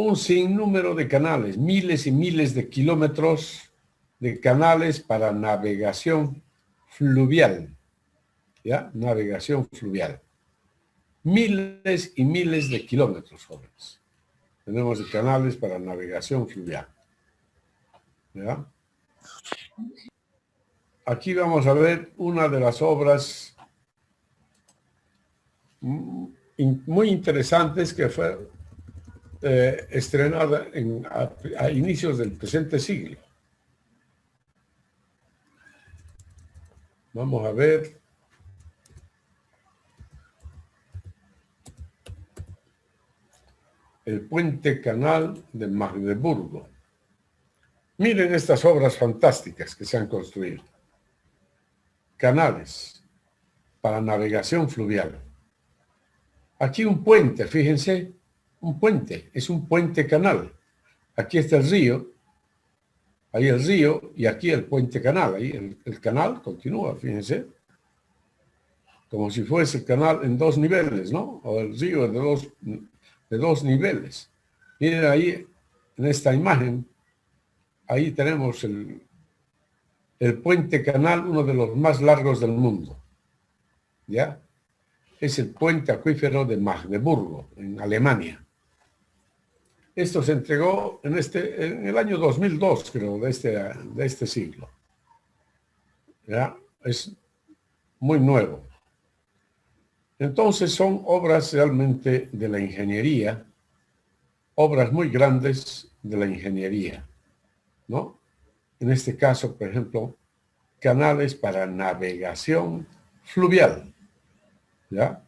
un sinnúmero de canales, miles y miles de kilómetros de canales para navegación fluvial. ¿Ya? Navegación fluvial. Miles y miles de kilómetros, jóvenes. Tenemos de canales para navegación fluvial. ¿Ya? Aquí vamos a ver una de las obras muy interesantes que fue estrenada a inicios del presente siglo. Vamos a ver. El puente canal de Magdeburgo. Miren estas obras fantásticas que se han construido. Canales para navegación fluvial. Aquí un puente, fíjense, un puente, es un puente canal. Aquí está el río, ahí el río y aquí el puente canal. Ahí el canal continúa, fíjense. Como si fuese el canal en dos niveles, ¿no? O el río de dos niveles. Miren ahí, en esta imagen, ahí tenemos el puente canal, uno de los más largos del mundo. ¿Ya? Es el puente acuífero de Magdeburgo, en Alemania. Esto se entregó en el año 2002, creo, de este siglo. ¿Ya? Es muy nuevo. Entonces son obras realmente de la ingeniería, obras muy grandes de la ingeniería, ¿no? En este caso, por ejemplo, canales para navegación fluvial, ¿ya?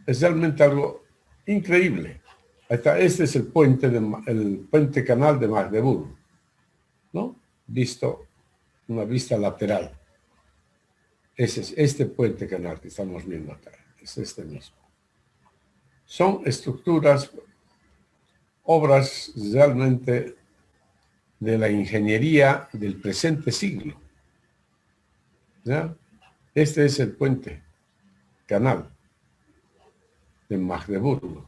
Es realmente algo increíble. Este es el puente canal de Magdeburgo, ¿no? Visto, una vista lateral. Ese es este puente canal que estamos viendo acá, es este mismo. Son estructuras, obras realmente de la ingeniería del presente siglo. ¿Ya? Este es el puente canal de Magdeburgo,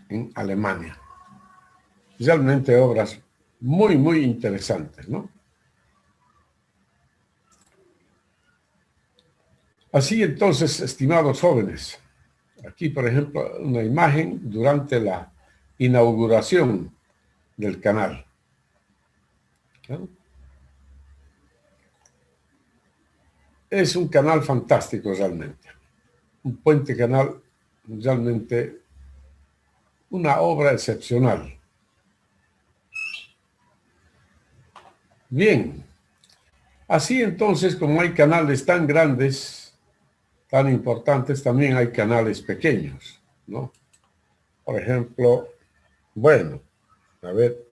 en Alemania. Realmente obras muy, muy interesantes, ¿no? Así entonces, estimados jóvenes, aquí, por ejemplo, una imagen durante la inauguración del canal. ¿No? Es un canal fantástico realmente. Un puente canal realmente una obra excepcional. Bien, así entonces, como hay canales tan grandes, tan importantes, también hay canales pequeños, ¿no? Por ejemplo, bueno, a ver,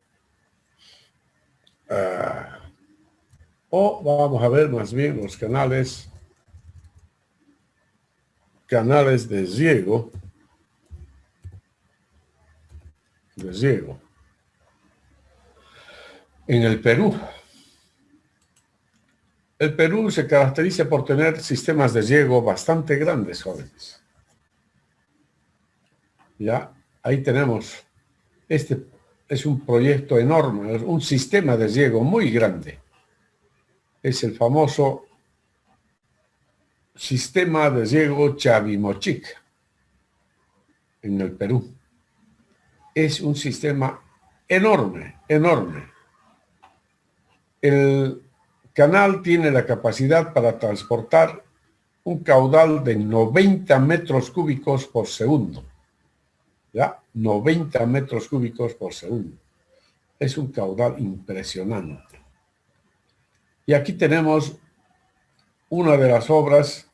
o vamos a ver más bien los canales de riego, en el Perú. El Perú se caracteriza por tener sistemas de riego bastante grandes, jóvenes. Ya, ahí tenemos, este es un proyecto enorme, es un sistema de riego muy grande. Es el famoso sistema de riego Chavimochic en el Perú. Es un sistema enorme, enorme. El canal tiene la capacidad para transportar un caudal de 90 metros cúbicos por segundo. ¿Ya? 90 metros cúbicos por segundo. Es un caudal impresionante. Y aquí tenemos una de las obras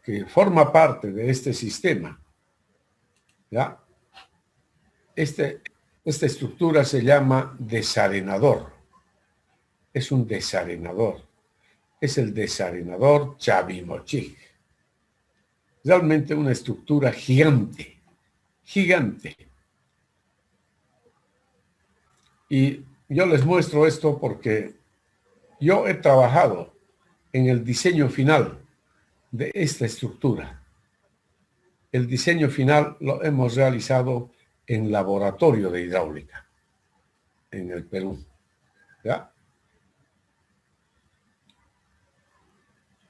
que forma parte de este sistema. ¿Ya? Esta estructura se llama desarenador. Es un desarenador. Es el desarenador Chavimochic. Realmente una estructura gigante, gigante. Y yo les muestro esto porque yo he trabajado en el diseño final de esta estructura. El diseño final lo hemos realizado en laboratorio de hidráulica en el Perú. ¿Ya?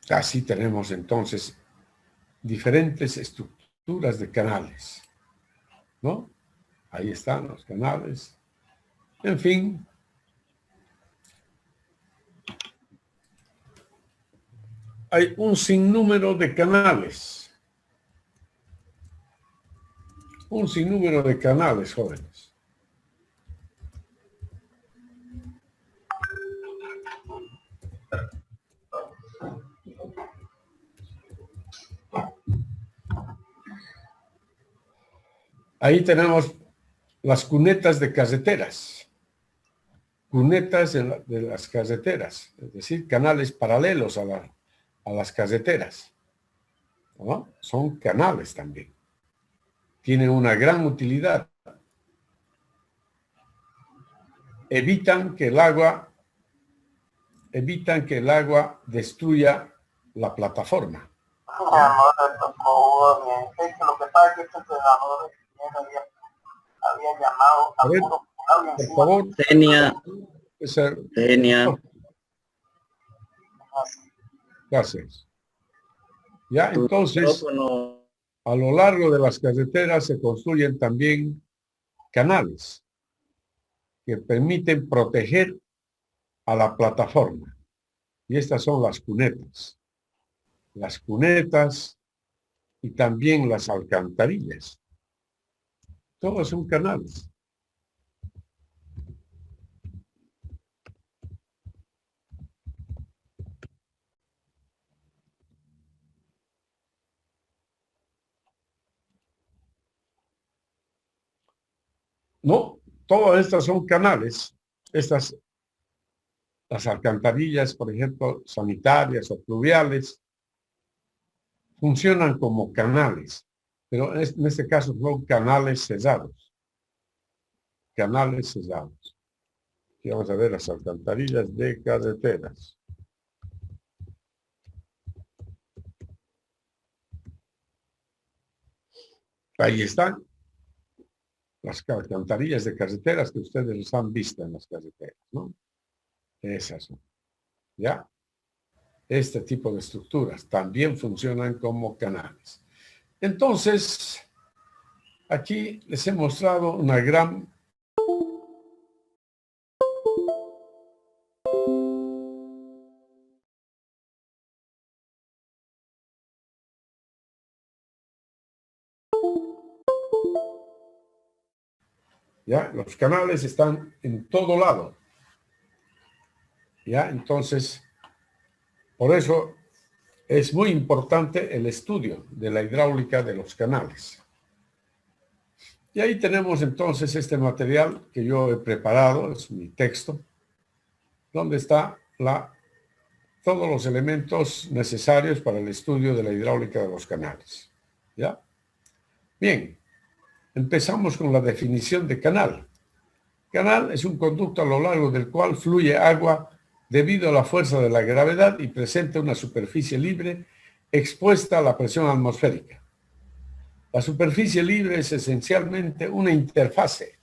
Así tenemos entonces diferentes estructuras de canales, ¿no? Ahí están los canales. En fin, hay un sinnúmero de canales. Un sinnúmero de canales, jóvenes. Ahí tenemos las cunetas de carreteras. Cunetas de las carreteras, es decir, canales paralelos a las carreteras, ¿no? Son canales también. Tienen una gran utilidad. Evitan que el agua destruya la plataforma. Lo que pasa es que este entrenador había llamado a puro por favor. Tenia. Gracias. Ya, entonces, a lo largo de las carreteras se construyen también canales que permiten proteger a la plataforma. Y estas son las cunetas. Las cunetas y también las alcantarillas. Todos son canales. No, todas estas son canales. Las alcantarillas, por ejemplo, sanitarias o pluviales, funcionan como canales, pero en este caso son canales cesados. Canales cesados. Aquí vamos a ver las alcantarillas de carreteras. Ahí están las alcantarillas de carreteras que ustedes los han visto en las carreteras, ¿no? Esas son. ¿Ya? Este tipo de estructuras también funcionan como canales. Entonces, aquí les he mostrado una gran ¿ya? Los canales están en todo lado. ¿Ya? Entonces, por eso es muy importante el estudio de la hidráulica de los canales. Y ahí tenemos entonces este material que yo he preparado, es mi texto, donde está todos los elementos necesarios para el estudio de la hidráulica de los canales. ¿Ya? Bien, empezamos con la definición de canal. Canal es un conducto a lo largo del cual fluye agua debido a la fuerza de la gravedad y presenta una superficie libre expuesta a la presión atmosférica. La superficie libre es esencialmente una interfase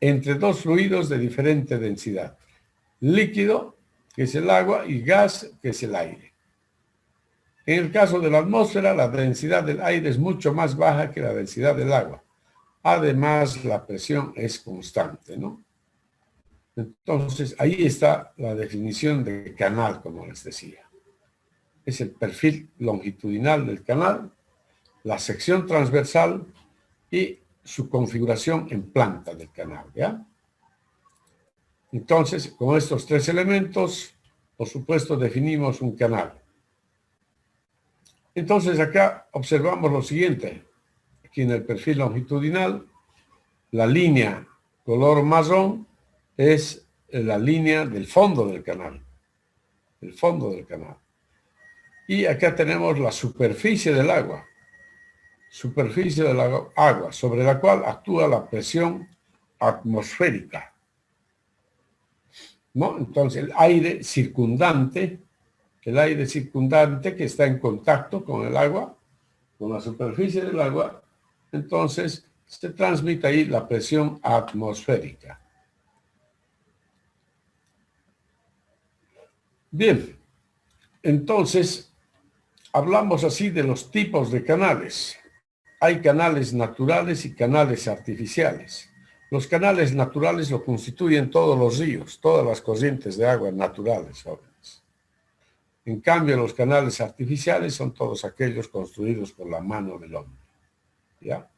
entre dos fluidos de diferente densidad. Líquido, que es el agua, y gas, que es el aire. En el caso de la atmósfera, la densidad del aire es mucho más baja que la densidad del agua. Además, la presión es constante, ¿no? Entonces, ahí está la definición de canal, como les decía. Es el perfil longitudinal del canal, la sección transversal y su configuración en planta del canal, ¿ya? Entonces, con estos tres elementos, por supuesto, definimos un canal. Entonces, acá observamos lo siguiente. Aquí en el perfil longitudinal, la línea color marrón es la línea del fondo del canal. El fondo del canal. Y acá tenemos la superficie del agua. Superficie del agua, sobre la cual actúa la presión atmosférica, ¿no? Entonces, el aire circundante que está en contacto con el agua, con la superficie del agua, entonces se transmite ahí la presión atmosférica. Bien, entonces hablamos así de los tipos de canales. Hay canales naturales y canales artificiales. Los canales naturales lo constituyen todos los ríos, todas las corrientes de agua naturales, jóvenes. En cambio, los canales artificiales son todos aquellos construidos por la mano del hombre. ¿Ya?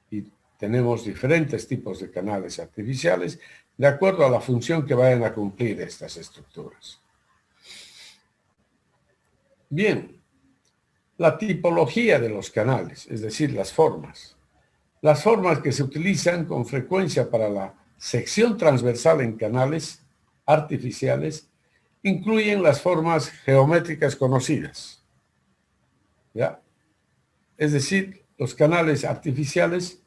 Y tenemos diferentes tipos de canales artificiales de acuerdo a la función que vayan a cumplir estas estructuras. Bien, la tipología de los canales, es decir, las formas. Las formas que se utilizan con frecuencia para la sección transversal en canales artificiales incluyen las formas geométricas conocidas. ¿Ya? Es decir, los canales artificiales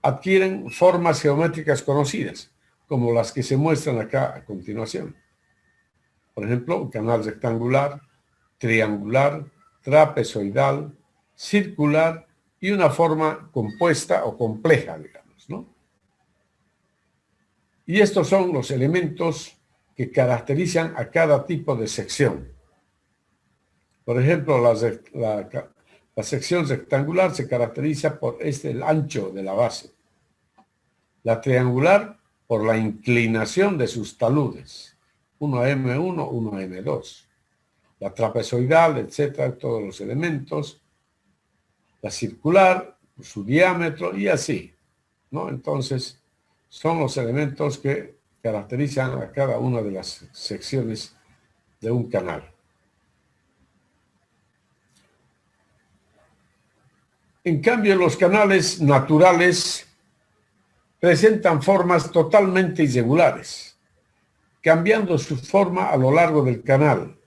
adquieren formas geométricas conocidas, como las que se muestran acá a continuación. Por ejemplo, un canal rectangular, triangular, trapezoidal, circular y una forma compuesta o compleja, digamos, ¿no? Y estos son los elementos que caracterizan a cada tipo de sección. Por ejemplo, la sección rectangular se caracteriza por el ancho de la base. La triangular por la inclinación de sus taludes, 1M1, 1M2. La trapezoidal, etcétera, todos los elementos. La circular, su diámetro y así, ¿no? Entonces, son los elementos que caracterizan a cada una de las secciones de un canal. En cambio, los canales naturales presentan formas totalmente irregulares, cambiando su forma a lo largo del canal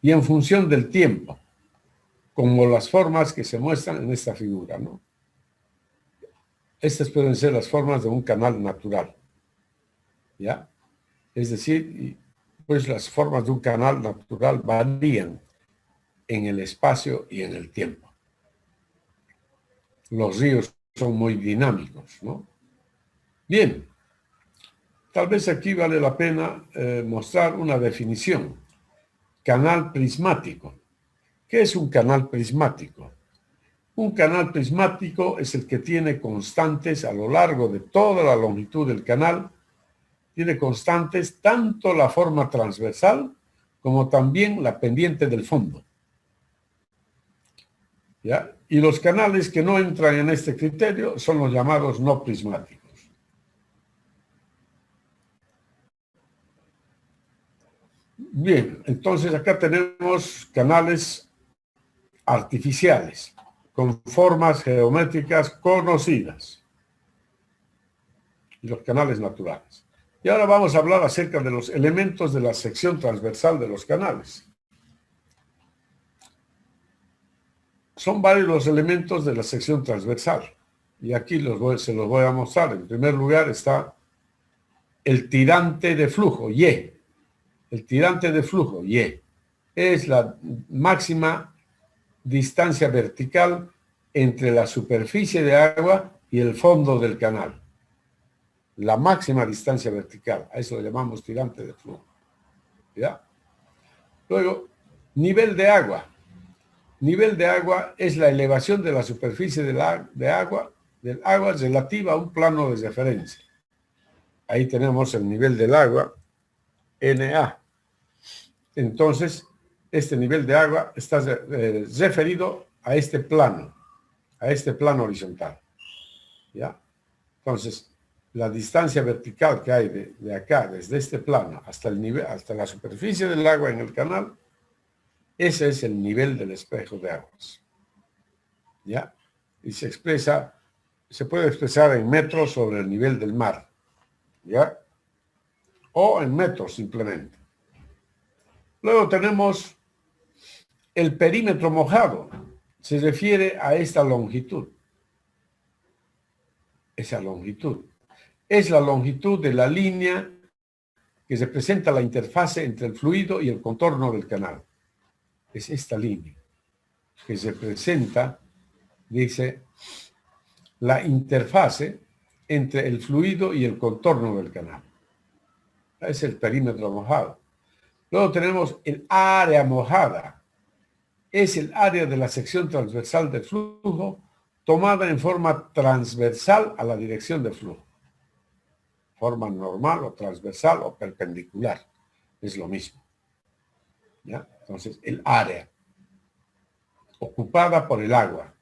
y en función del tiempo, como las formas que se muestran en esta figura, ¿no? Estas pueden ser las formas de un canal natural, ¿ya? Es decir, pues las formas de un canal natural varían en el espacio y en el tiempo. Los ríos son muy dinámicos, ¿no? Bien, tal vez aquí vale la pena mostrar una definición. Canal prismático. ¿Qué es un canal prismático? Un canal prismático es el que tiene constantes a lo largo de toda la longitud del canal, tiene constantes tanto la forma transversal como también la pendiente del fondo. ¿Ya? Y los canales que no entran en este criterio son los llamados no prismáticos. Bien, entonces acá tenemos canales artificiales con formas geométricas conocidas y los canales naturales. Y ahora vamos a hablar acerca de los elementos de la sección transversal de los canales. Son varios los elementos de la sección transversal y aquí se los voy a mostrar. En primer lugar está el tirante de flujo, Y. El tirante de flujo, Y, es la máxima distancia vertical entre la superficie de agua y el fondo del canal. La máxima distancia vertical, a eso lo llamamos tirante de flujo. ¿Ya? Luego, nivel de agua. Nivel de agua es la elevación de la superficie del agua relativa a un plano de referencia. Ahí tenemos el nivel del agua, NA. Entonces, este nivel de agua está referido a este plano horizontal. ¿Ya? Entonces, la distancia vertical que hay de acá, desde este plano hasta la superficie del agua en el canal, ese es el nivel del espejo de aguas. ¿Ya? Y se puede expresar en metros sobre el nivel del mar. ¿Ya? O en metros simplemente. Luego tenemos el perímetro mojado. Se refiere a esta longitud. Esa longitud. Es la longitud de la línea que representa la interfase entre el fluido y el contorno del canal. Es esta línea que se presenta, dice, la interfase entre el fluido y el contorno del canal. Es el perímetro mojado. Luego tenemos el área mojada. Es el área de la sección transversal del flujo tomada en forma transversal a la dirección del flujo. Forma normal o transversal o perpendicular. Es lo mismo. ¿Ya? Entonces, el área ocupada por el agua.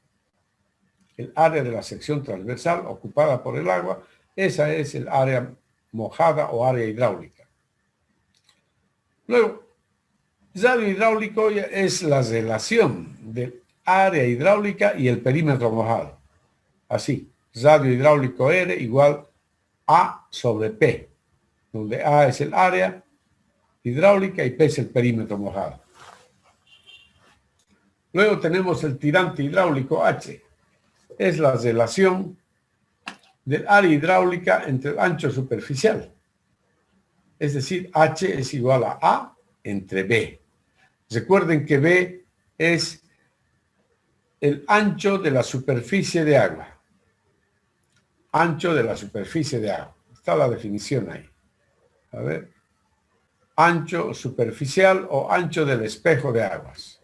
El área de la sección transversal ocupada por el agua, esa es el área mojada o área hidráulica. Luego, radio hidráulico es la relación del área hidráulica y el perímetro mojado. Así, radio hidráulico R igual A sobre P, donde A es el área hidráulica y P es el perímetro mojado. Luego tenemos el tirante hidráulico H. Es la relación del área hidráulica entre el ancho superficial. Es decir, H es igual a A entre B. Recuerden que B es el ancho de la superficie de agua. Ancho de la superficie de agua. Está la definición ahí. A ver. Ancho superficial o ancho del espejo de aguas.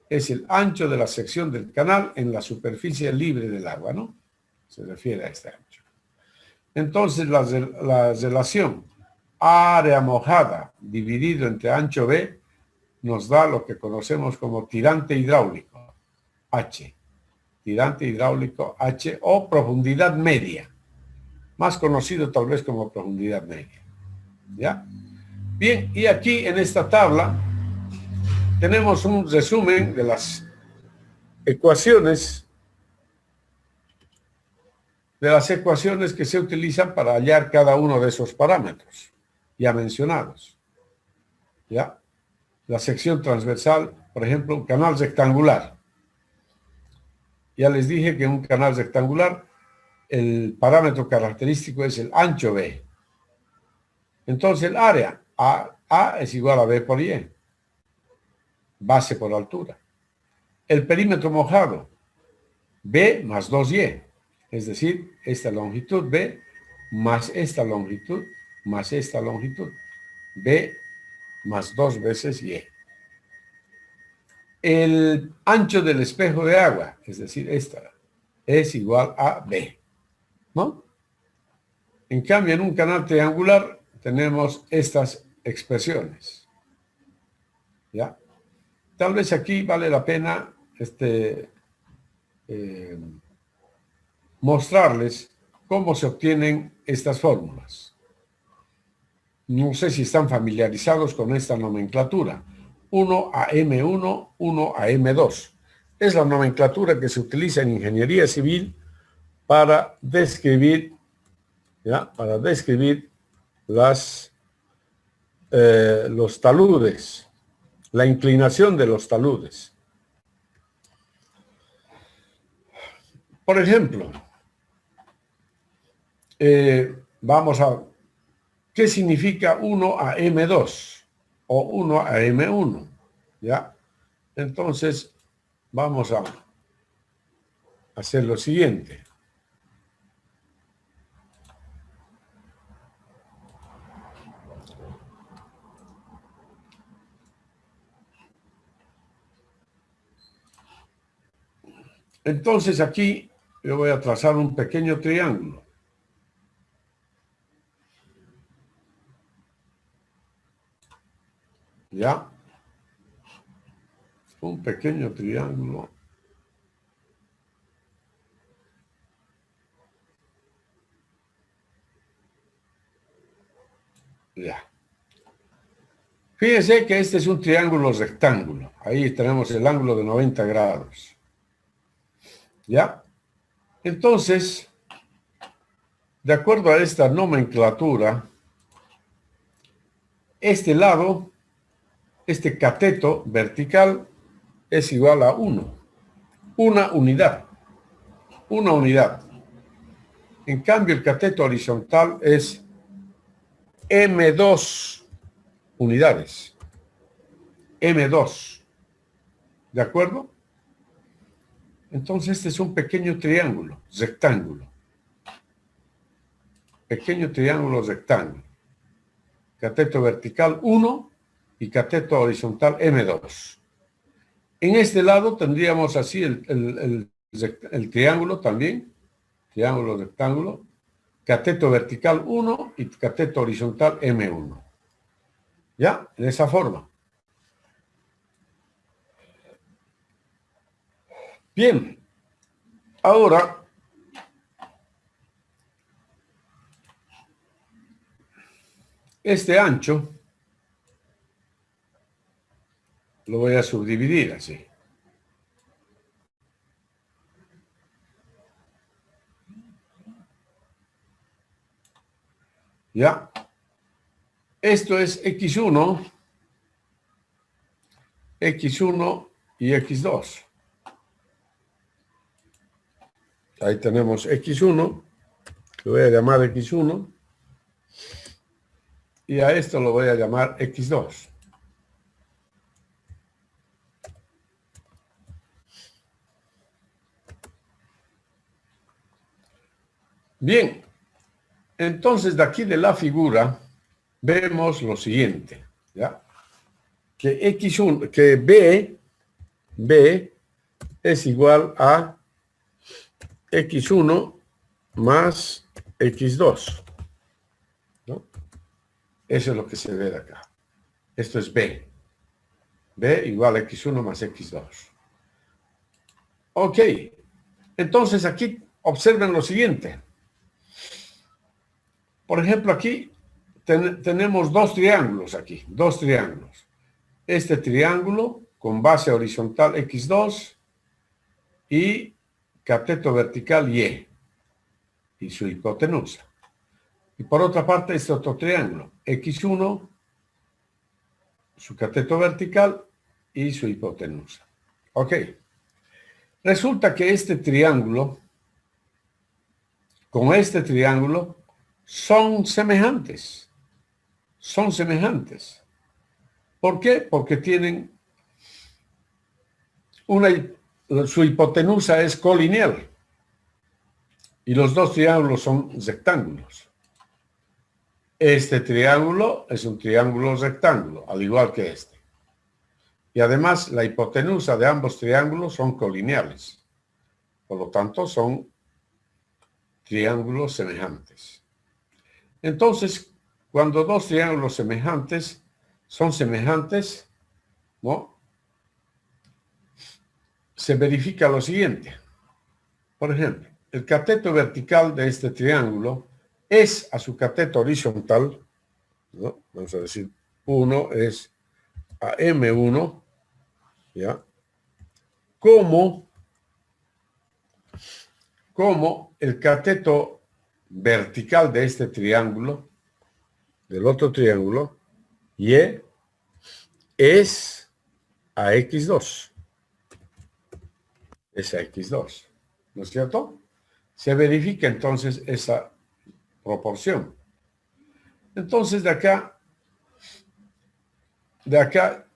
Es el ancho de la sección del canal en la superficie libre del agua, ¿no? Se refiere a este ancho. Entonces, la relación área mojada dividido entre ancho B nos da lo que conocemos como tirante hidráulico, H. Tirante hidráulico H o profundidad media. Más conocido tal vez como profundidad media. ¿Ya? Bien, y aquí en esta tabla tenemos un resumen de las ecuaciones que se utilizan para hallar cada uno de esos parámetros ya mencionados. ¿Ya? La sección transversal, por ejemplo, un canal rectangular. Ya les dije que en un canal rectangular el parámetro característico es el ancho B. Entonces el área A es igual a B por Y. Base por altura. El perímetro mojado, B más 2Y. Es decir, esta longitud B más esta longitud más esta longitud. B más 2 veces Y. El ancho del espejo de agua, es decir, esta, es igual a B. ¿No? En cambio, en un canal triangular tenemos estas expresiones. ¿Ya? Tal vez aquí vale la pena mostrarles cómo se obtienen estas fórmulas. No sé si están familiarizados con esta nomenclatura. 1 a M1, 1 a M2. Es la nomenclatura que se utiliza en ingeniería civil para describir, ¿ya? Para describir los taludes, la inclinación de los taludes. Por ejemplo, vamos a... ¿Qué significa 1 a M2 o 1 a M1? ¿Ya? Entonces, vamos a hacer lo siguiente. Entonces, aquí yo voy a trazar un pequeño triángulo. ¿Ya? Un pequeño triángulo. Ya. Fíjense que este es un triángulo rectángulo. Ahí tenemos el ángulo de 90 grados. ¿Ya? Entonces, de acuerdo a esta nomenclatura, este lado, este cateto vertical, es igual a 1. Una unidad. Una unidad. En cambio, el cateto horizontal es M2 unidades. M2. ¿De acuerdo? Entonces este es un pequeño triángulo, rectángulo. Pequeño triángulo rectángulo. Cateto vertical 1 y cateto horizontal M2. En este lado tendríamos así el triángulo también, triángulo rectángulo, cateto vertical 1 y cateto horizontal M1. ¿Ya? De esa forma. Bien. Ahora, este ancho lo voy a subdividir así. ¿Ya? Esto es X1 y X2. Ahí tenemos X1, que voy a llamar X1, y a esto lo voy a llamar X2. Bien, entonces de aquí de la figura vemos lo siguiente, ¿ya? Que X1, que B es igual a X1 más X2, ¿no? Eso es lo que se ve de acá. Esto es B. B igual a X1 más X2. Ok. Entonces aquí observen lo siguiente. Por ejemplo, aquí tenemos dos triángulos aquí. Dos triángulos. Este triángulo con base horizontal X2 y cateto vertical Y su hipotenusa. Y por otra parte, este otro triángulo, X1, su cateto vertical y su hipotenusa. Ok. Resulta que este triángulo, con este triángulo, son semejantes. Son semejantes. ¿Por qué? Porque tienen su hipotenusa es colineal. Y los dos triángulos son rectángulos. Este triángulo es un triángulo rectángulo, al igual que este. Y además, la hipotenusa de ambos triángulos son colineales. Por lo tanto, son triángulos semejantes. Entonces, cuando dos triángulos semejantes son semejantes, ¿no? Se verifica lo siguiente. Por ejemplo, el cateto vertical de este triángulo es a su cateto horizontal, ¿no? Vamos a decir, 1 es a M1, ¿ya? Como el cateto vertical de este triángulo, del otro triángulo, Y es a X2. Es a X2. ¿No es cierto? Se verifica entonces esa proporción. Entonces de acá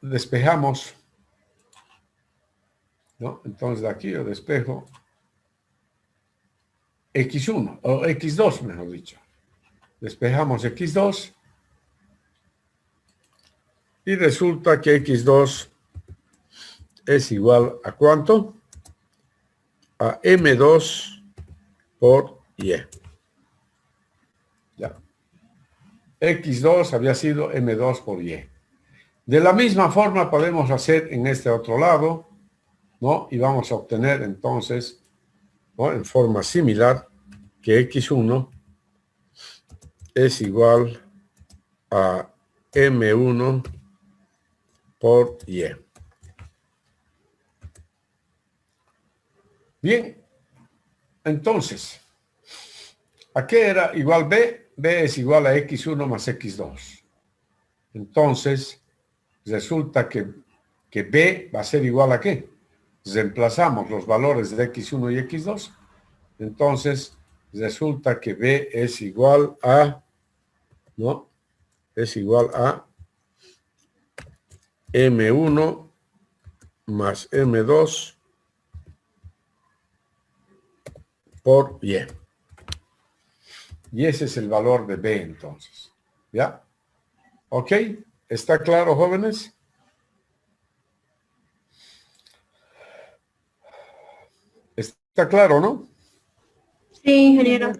despejamos, ¿no? Entonces de aquí yo despejo X1, o X2, mejor dicho. Despejamos X2 y resulta que X2 es igual a ¿cuánto? A M2 por Y. Ya. X2 había sido M2 por Y. De la misma forma podemos hacer en este otro lado, ¿no? Y vamos a obtener entonces, ¿no? En forma similar, que X1 es igual a M1 por Y. Bien, entonces, ¿a qué era igual B? B es igual a X1 más X2. Entonces, resulta que B va a ser igual a ¿qué? Reemplazamos los valores de X1 y X2. Entonces, resulta que B es igual a, ¿no? Es igual a M1 más M2 por Y. Y ese es el valor de B entonces. ¿Ya? ¿Ok? ¿Está claro, jóvenes? ¿Está claro, no? Sí, ingeniero.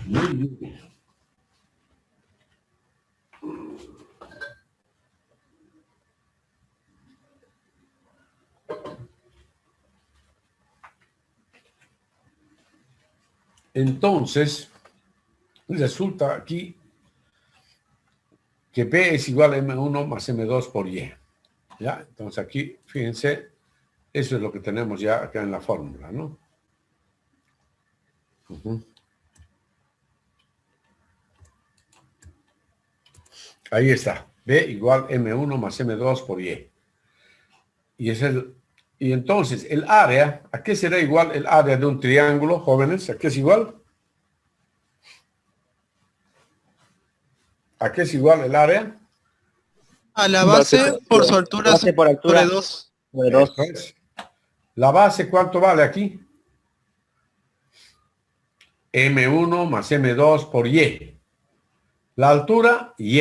Muy bien. Entonces, resulta aquí que B es igual a M1 más M2 por Y. ¿Ya? Entonces aquí, fíjense, eso es lo que tenemos ya acá en la fórmula, ¿no? Ahí está. B igual M1 más M2 por Y. Y entonces el área, ¿a qué será igual el área de un triángulo, jóvenes? ¿A qué es igual? ¿A qué es igual el área? A la base por su altura Base por altura sobre 2. sobre 2. Eso es. La base, ¿cuánto vale aquí? M1 más M2 por Y. La altura, Y.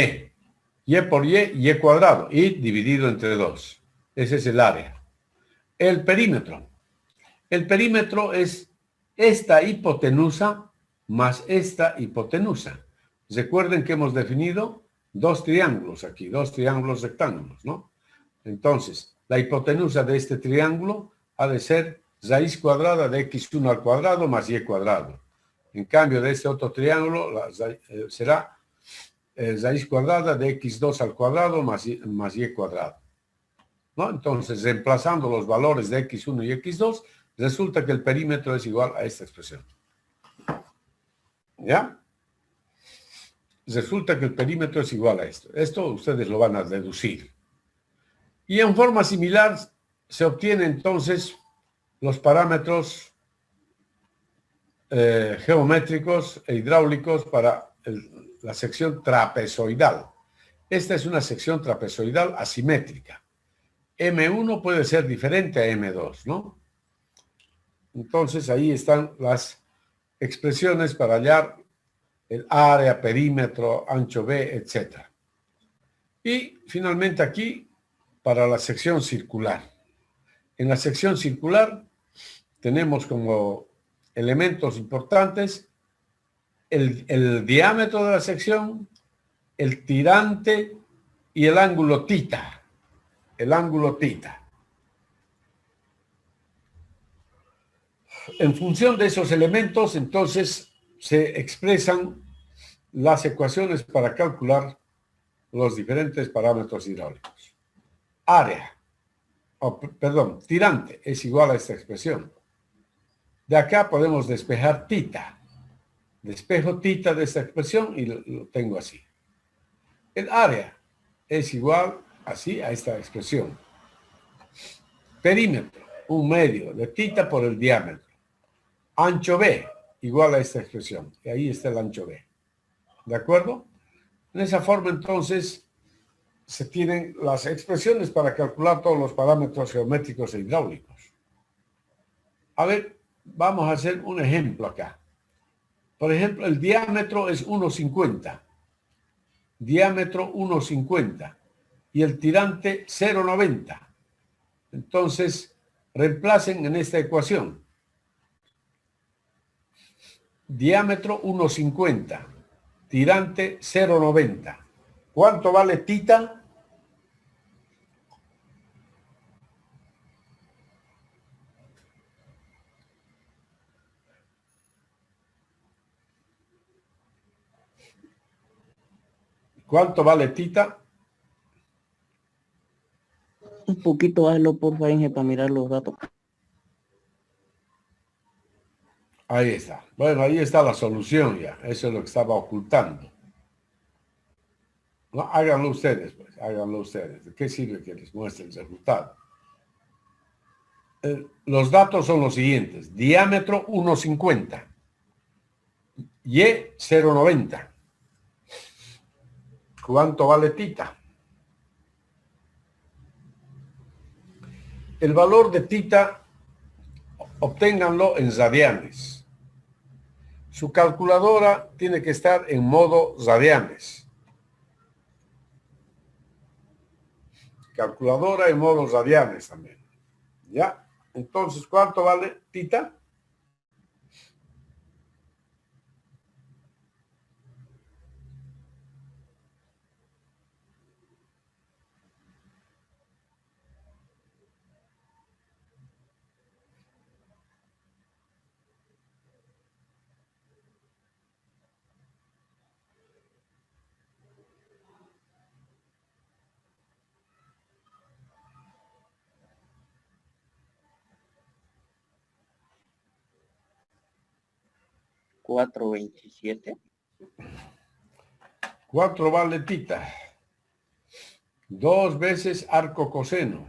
Y por Y cuadrado. Y dividido entre 2. Ese es el área. El perímetro. El perímetro es esta hipotenusa más esta hipotenusa. Recuerden que hemos definido dos triángulos aquí, dos triángulos rectángulos, ¿no? Entonces, la hipotenusa de este triángulo ha de ser raíz cuadrada de x1 al cuadrado más y cuadrado. En cambio, de este otro triángulo será raíz cuadrada de x2 al cuadrado más y cuadrado, ¿no? Entonces, reemplazando los valores de x1 y x2, resulta que el perímetro es igual a esta expresión. ¿Ya? Resulta que el perímetro es igual a esto. Esto ustedes lo van a deducir. Y en forma similar se obtienen entonces los parámetros geométricos e hidráulicos para la sección trapezoidal. Esta es una sección trapezoidal asimétrica. M1 puede ser diferente a M2, ¿no? Entonces ahí están las expresiones para hallar el área, perímetro, ancho B, etc. Y finalmente aquí, para la sección circular. En la sección circular tenemos como elementos importantes el diámetro de la sección, el tirante y el ángulo tita. El ángulo tita. En función de esos elementos, entonces, se expresan las ecuaciones para calcular los diferentes parámetros hidráulicos. Área, tirante es igual a esta expresión. De acá podemos despejar tita. Despejo tita de esta expresión y lo tengo así. El área es igual así a esta expresión. Perímetro, un medio de tita por el diámetro. Ancho B, igual a esta expresión. Y ahí está el ancho B. ¿De acuerdo? En esa forma, entonces, se tienen las expresiones para calcular todos los parámetros geométricos e hidráulicos. A ver, vamos a hacer un ejemplo acá. Por ejemplo, el diámetro es 1,50. Diámetro 1,50. Y el tirante 0,90. Entonces, reemplacen en esta ecuación. Diámetro 1,50. Tirante 0,90. ¿Cuánto vale tita? ¿Cuánto vale tita? Un poquito hazlo por favor, Inge, para mirar los datos. Ahí está. Bueno, ahí está la solución ya. Eso es lo que estaba ocultando. No, háganlo ustedes, pues. Háganlo ustedes. ¿De qué sirve que les muestre el resultado? Los datos son los siguientes. Diámetro 1,50. Y 0,90. ¿Cuánto vale tita? El valor de tita, obténganlo en radianes. Su calculadora tiene que estar en modo radianes. Calculadora en modo radianes también. ¿Ya? Entonces, ¿cuánto vale tita? $4.27. 4 vale tita. 2 veces arco coseno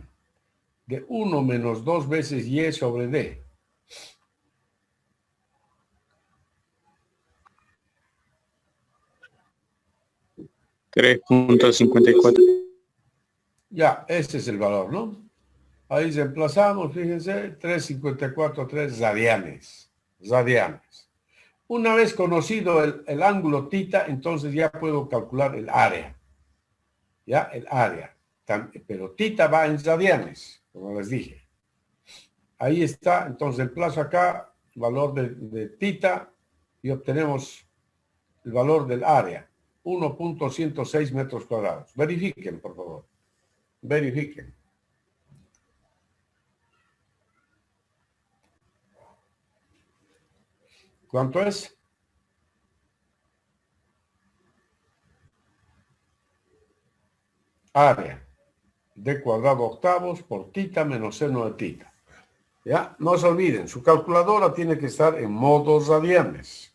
de 1 menos 2 veces y sobre d. $3.54. Ya, ese es el valor, ¿no? Ahí reemplazamos, fíjense, 3,54,3 radianes. Radianes. Una vez conocido el ángulo tita, entonces ya puedo calcular el área. Ya, el área. Pero tita va en radianes, como les dije. Ahí está, entonces reemplazo acá el valor de tita y obtenemos el valor del área. 1.106 metros cuadrados. Verifiquen, por favor. Verifiquen. ¿Cuánto es? Área d cuadrado octavos por tita menos seno de tita. ¿Ya? No se olviden, su calculadora tiene que estar en modos radianes.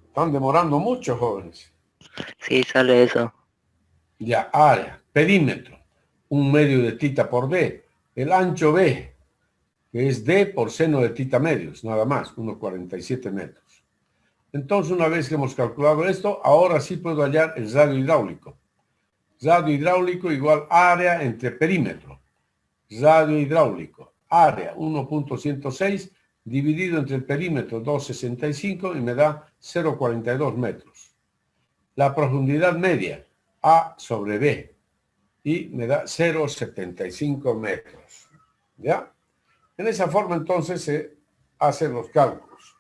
Están demorando mucho, jóvenes. Sí, sale eso. Ya, área, perímetro, 1/2 de tita por d. El ancho b, que es d por seno de tita medios, nada más, 1,47 metros. Entonces, una vez que hemos calculado esto, ahora sí puedo hallar el radio hidráulico. Radio hidráulico igual área entre perímetro. Radio hidráulico, área 1.106 dividido entre el perímetro 2,65 y me da 0,42 metros. La profundidad media, A sobre B, y me da 0,75 metros. ¿Ya? En esa forma entonces se hacen los cálculos.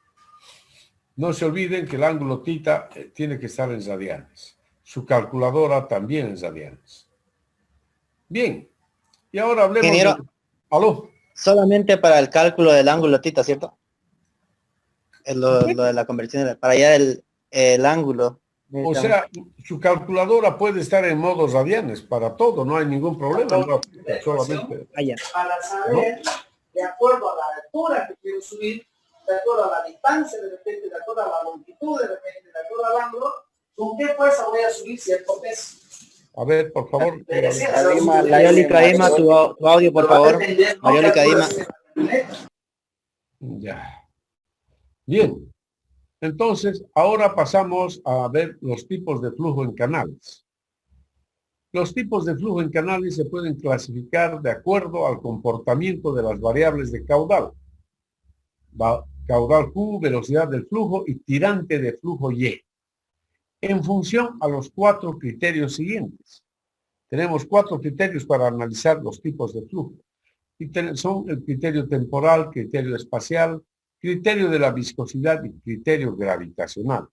No se olviden que el ángulo tita tiene que estar en radianes. Su calculadora también en radianes. Bien. Y ahora hablemos Ingeniero, de... ¿Aló? solamente para el cálculo del ángulo tita, ¿cierto? Es lo de la conversión, para hallar el ángulo. O sea, su calculadora puede estar en modos radianes para todo, no hay ningún problema. No, solamente... Allá. Para saber, de acuerdo a la altura que quiero subir, de acuerdo a la distancia, de repente, de acuerdo a la longitud, de repente, de acuerdo al ángulo, ¿con qué fuerza voy a subir cierto peso? A ver, por favor. Mayólica Ima, tu audio, por favor. Mayólica Ima. Ya. Bien. Entonces, ahora pasamos a ver los tipos de flujo en canales. Los tipos de flujo en canales se pueden clasificar de acuerdo al comportamiento de las variables de caudal. Caudal Q, velocidad del flujo y tirante de flujo Y. En función a los 4 criterios siguientes. Tenemos 4 criterios para analizar los tipos de flujo. Y son el criterio temporal, criterio espacial, criterio de la viscosidad y criterio gravitacional.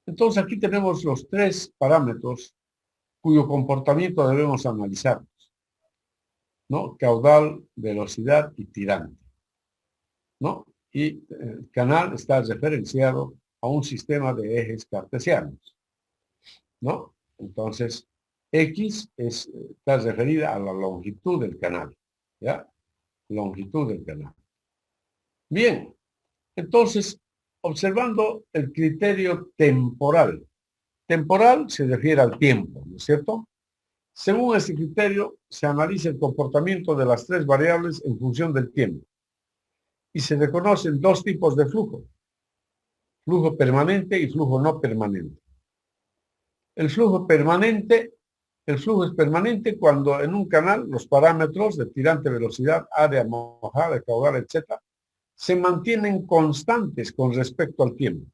Entonces aquí tenemos los 3 parámetros cuyo comportamiento debemos analizar, ¿no? Caudal, velocidad y tirante, ¿no? Y el canal está referenciado a un sistema de ejes cartesianos, ¿no? Entonces, X está referida a la longitud del canal, ¿ya? Longitud del canal. Bien, entonces, observando el criterio temporal. Temporal se refiere al tiempo, ¿no es cierto? Según este criterio, se analiza el comportamiento de las 3 variables en función del tiempo. Y se reconocen dos tipos de flujo. Flujo permanente y flujo no permanente. El flujo es permanente cuando en un canal los parámetros de tirante, velocidad, área mojada, caudal, etc., se mantienen constantes con respecto al tiempo.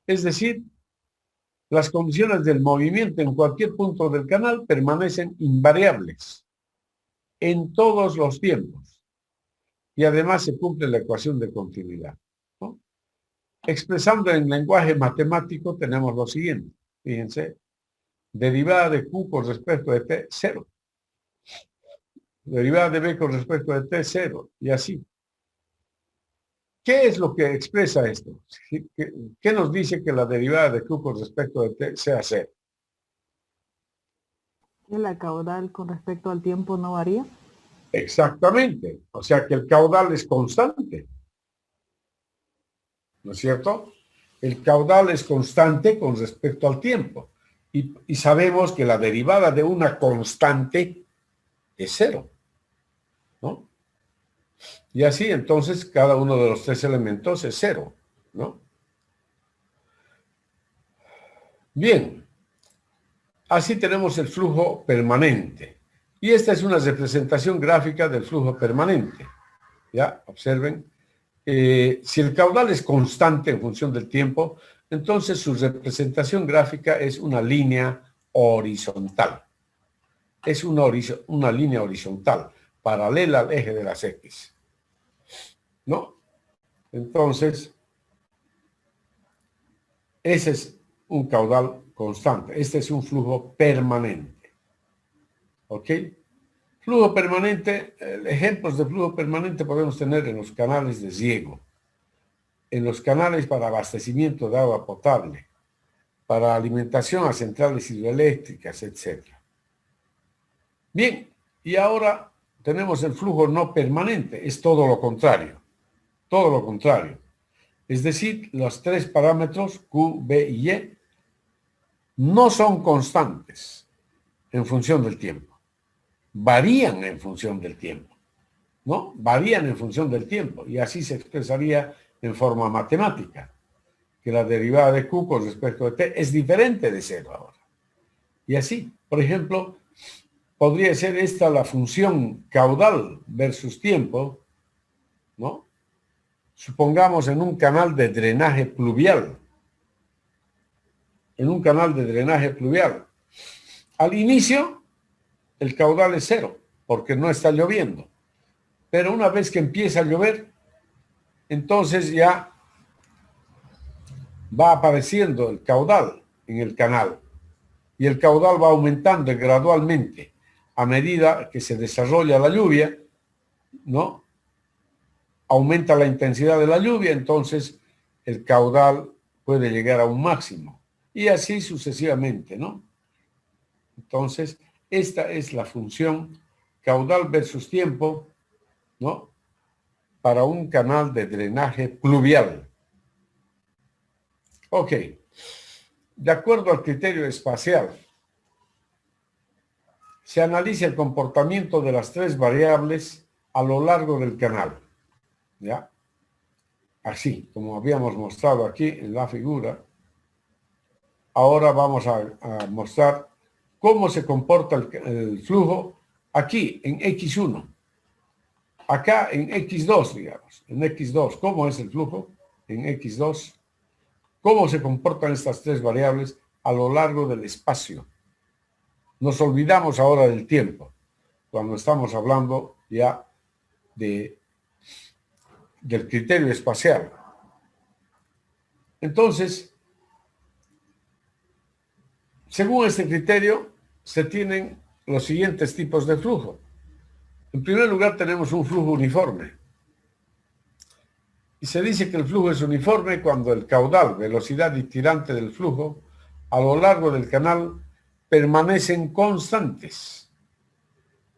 Es decir, las condiciones del movimiento en cualquier punto del canal permanecen invariables en todos los tiempos. Y además se cumple la ecuación de continuidad, ¿no? Expresando en lenguaje matemático tenemos lo siguiente. Fíjense, derivada de Q con respecto de T, 0. Derivada de B con respecto de T, 0. Y así. ¿Qué es lo que expresa esto? ¿Qué nos dice que la derivada de Q con respecto de T sea 0? ¿Que la caudal con respecto al tiempo no varía? Exactamente. O sea que el caudal es constante. ¿No es cierto? El caudal es constante con respecto al tiempo. Y sabemos que la derivada de una constante es 0, ¿no? Y así entonces cada uno de los tres elementos es 0, ¿no? Bien, así tenemos el flujo permanente. Y esta es una representación gráfica del flujo permanente. Ya, observen. Si el caudal es constante en función del tiempo, entonces su representación gráfica es una línea horizontal. Es una línea horizontal, paralela al eje de las X, ¿no? Entonces, ese es un caudal constante. Este es un flujo permanente. ¿Ok? Flujo permanente, ejemplos de flujo permanente podemos tener en los canales de riego, en los canales para abastecimiento de agua potable, para alimentación a centrales hidroeléctricas, etc. Bien, y ahora tenemos el flujo no permanente, es todo lo contrario, todo lo contrario. Es decir, los tres parámetros Q, B y Y no son constantes en función del tiempo. Varían en función del tiempo, ¿no? Varían en función del tiempo y así se expresaría en forma matemática, que la derivada de Q con respecto de T es diferente de 0 ahora. Y así, por ejemplo, podría ser esta la función caudal versus tiempo, ¿no? Supongamos en un canal de drenaje pluvial. En un canal de drenaje pluvial. Al inicio, el caudal es 0, porque no está lloviendo. Pero una vez que empieza a llover, entonces ya va apareciendo el caudal en el canal. Y el caudal va aumentando gradualmente a medida que se desarrolla la lluvia, ¿no? Aumenta la intensidad de la lluvia, entonces el caudal puede llegar a un máximo. Y así sucesivamente, ¿no? Entonces, esta es la función caudal versus tiempo, ¿no? Para un canal de drenaje pluvial. Ok. De acuerdo al criterio espacial, se analiza el comportamiento de las tres variables a lo largo del canal. ¿Ya? Así, como habíamos mostrado aquí en la figura. Ahora vamos a mostrar cómo se comporta el flujo aquí en X1. Acá en X2, digamos. En X2, ¿cómo es el flujo? En X2. ¿Cómo se comportan estas tres variables a lo largo del espacio? Nos olvidamos ahora del tiempo, cuando estamos hablando ya del criterio espacial. Entonces, según este criterio, se tienen los siguientes tipos de flujo. En primer lugar, tenemos un flujo uniforme. Y se dice que el flujo es uniforme cuando el caudal, velocidad y tirante del flujo a lo largo del canal permanecen constantes.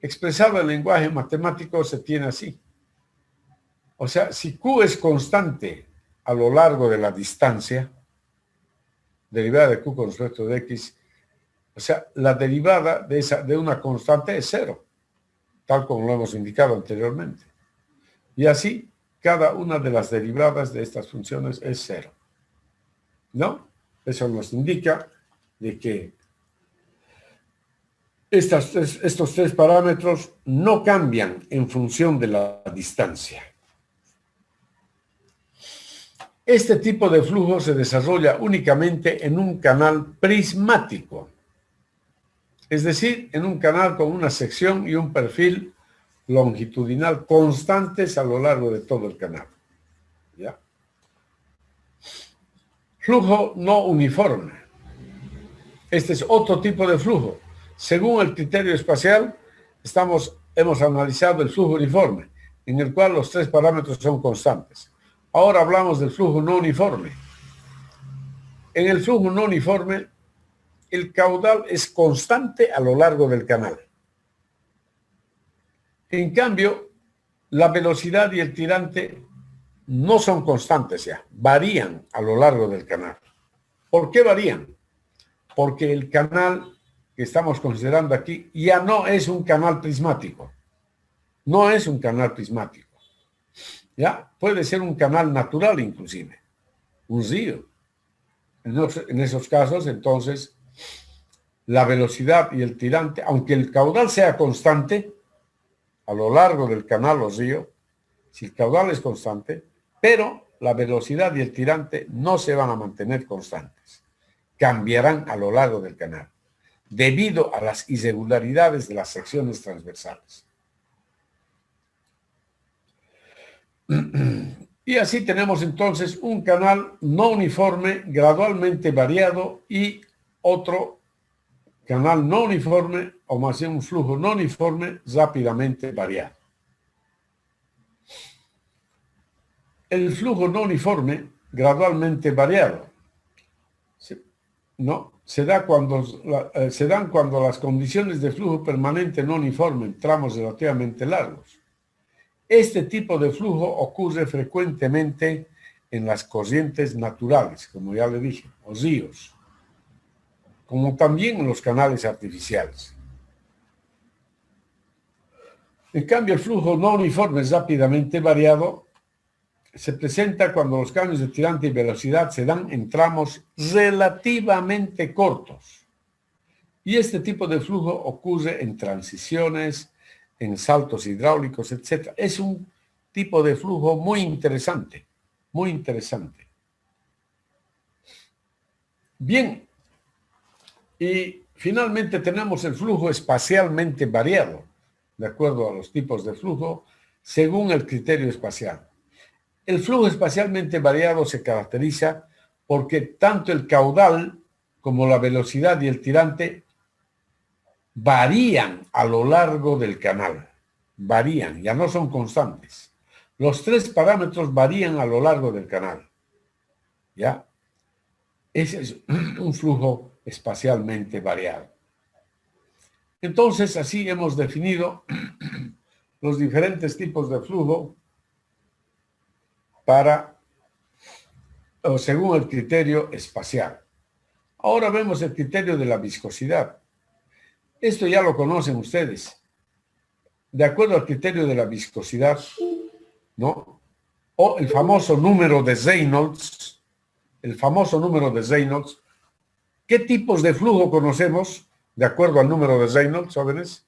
Expresado en lenguaje matemático se tiene así. O sea, si Q es constante a lo largo de la distancia, derivada de Q con respecto de X, o sea, la derivada de una constante es 0, tal como lo hemos indicado anteriormente. Y así, cada una de las derivadas de estas funciones es 0. ¿No? Eso nos indica de que estos tres parámetros no cambian en función de la distancia. Este tipo de flujo se desarrolla únicamente en un canal prismático, es decir, en un canal con una sección y un perfil longitudinal constantes a lo largo de todo el canal. ¿Ya? Flujo no uniforme. Este es otro tipo de flujo. Según el criterio espacial, hemos analizado el flujo uniforme, en el cual los tres parámetros son constantes. Ahora hablamos del flujo no uniforme. En el flujo no uniforme, el caudal es constante a lo largo del canal. En cambio, la velocidad y el tirante no son constantes ya, varían a lo largo del canal. ¿Por qué varían? Porque el canal que estamos considerando aquí ya no es un canal prismático. No es un canal prismático. ¿Ya? Puede ser un canal natural inclusive, un río. En esos casos, entonces, la velocidad y el tirante, aunque el caudal sea constante, a lo largo del canal o río, si el caudal es constante, pero la velocidad y el tirante no se van a mantener constantes. Cambiarán a lo largo del canal, debido a las irregularidades de las secciones transversales. Y así tenemos entonces un canal no uniforme, gradualmente variado, y otro canal no uniforme, o más bien un flujo no uniforme, rápidamente variado. El flujo no uniforme, gradualmente variado, se dan cuando las condiciones de flujo permanente no uniforme en tramos relativamente largos. Este tipo de flujo ocurre frecuentemente en las corrientes naturales, como ya le dije, o ríos, como también en los canales artificiales. En cambio, el flujo no uniforme rápidamente variado se presenta cuando los cambios de tirante y velocidad se dan en tramos relativamente cortos. Y este tipo de flujo ocurre en transiciones, en saltos hidráulicos, etc. Es un tipo de flujo muy interesante, muy interesante. Bien, y finalmente tenemos el flujo espacialmente variado, de acuerdo a los tipos de flujo, según el criterio espacial. El flujo espacialmente variado se caracteriza porque tanto el caudal como la velocidad y el tirante varían a lo largo del canal. Varían, ya no son constantes. Los tres parámetros varían a lo largo del canal. ¿Ya? Ese es un flujo espacialmente variado. Entonces, así hemos definido los diferentes tipos de flujo según el criterio espacial. Ahora vemos el criterio de la viscosidad. Esto ya lo conocen ustedes. De acuerdo al criterio de la viscosidad, ¿no? O el famoso número de Reynolds, ¿qué tipos de flujo conocemos de acuerdo al número de Reynolds, jóvenes?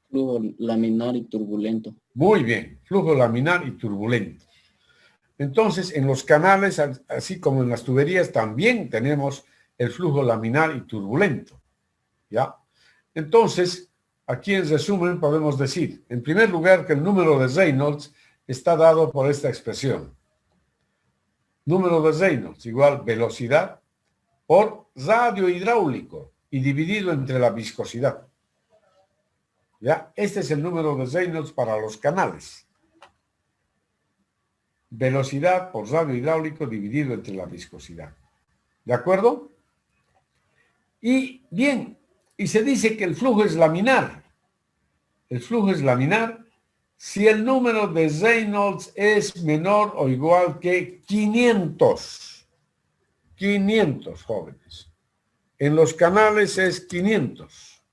Flujo laminar y turbulento. Muy bien, flujo laminar y turbulento. Entonces, en los canales, así como en las tuberías, también tenemos el flujo laminar y turbulento. ¿Ya? Entonces, aquí en resumen podemos decir, en primer lugar, que el número de Reynolds está dado por esta expresión. Número de Reynolds igual velocidad por radio hidráulico y dividido entre la viscosidad. ¿Ya? Este es el número de Reynolds para los canales. Velocidad por radio hidráulico dividido entre la viscosidad. ¿De acuerdo? Y bien, y se dice que el flujo es laminar. El flujo es laminar si el número de Reynolds es menor o igual que 500. 500, jóvenes. En los canales es 500.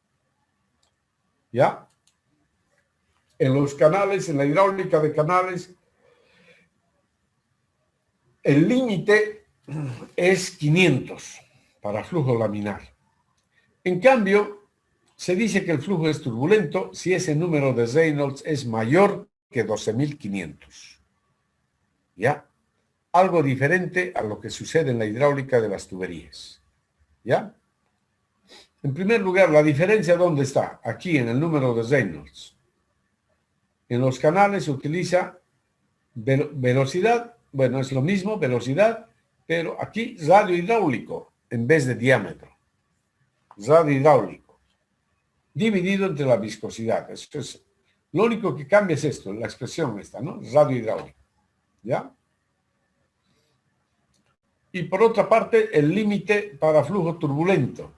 ¿Ya? En los canales, en la hidráulica de canales, El límite es 500 para flujo laminar. En cambio, se dice que el flujo es turbulento si ese número de Reynolds es mayor que 12.500. ¿Ya? Algo diferente a lo que sucede en la hidráulica de las tuberías. ¿Ya? En primer lugar, la diferencia ¿dónde está? Aquí en el número de Reynolds. En los canales se utiliza velocidad, bueno, es lo mismo, velocidad, pero aquí radio hidráulico en vez de diámetro. Radio hidráulico. Dividido entre la viscosidad. Eso es, lo único que cambia es esto, la expresión esta, ¿no? Radio hidráulico. ¿Ya? Y por otra parte, el límite para flujo turbulento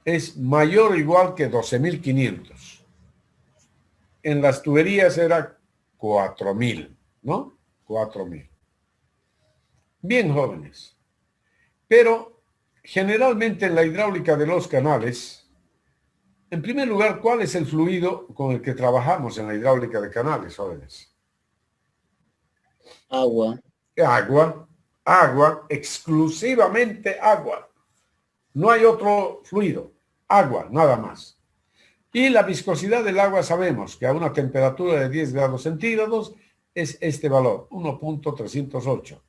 es mayor o igual que 12.500. En las tuberías era 4.000, ¿no? 4.000. Bien, jóvenes. Pero generalmente en la hidráulica de los canales, en primer lugar, ¿cuál es el fluido con el que trabajamos en la hidráulica de canales, jóvenes? Agua. Agua, agua, exclusivamente agua. No hay otro fluido, agua, nada más. Y la viscosidad del agua sabemos que a una temperatura de 10 grados centígrados es este valor, 1.308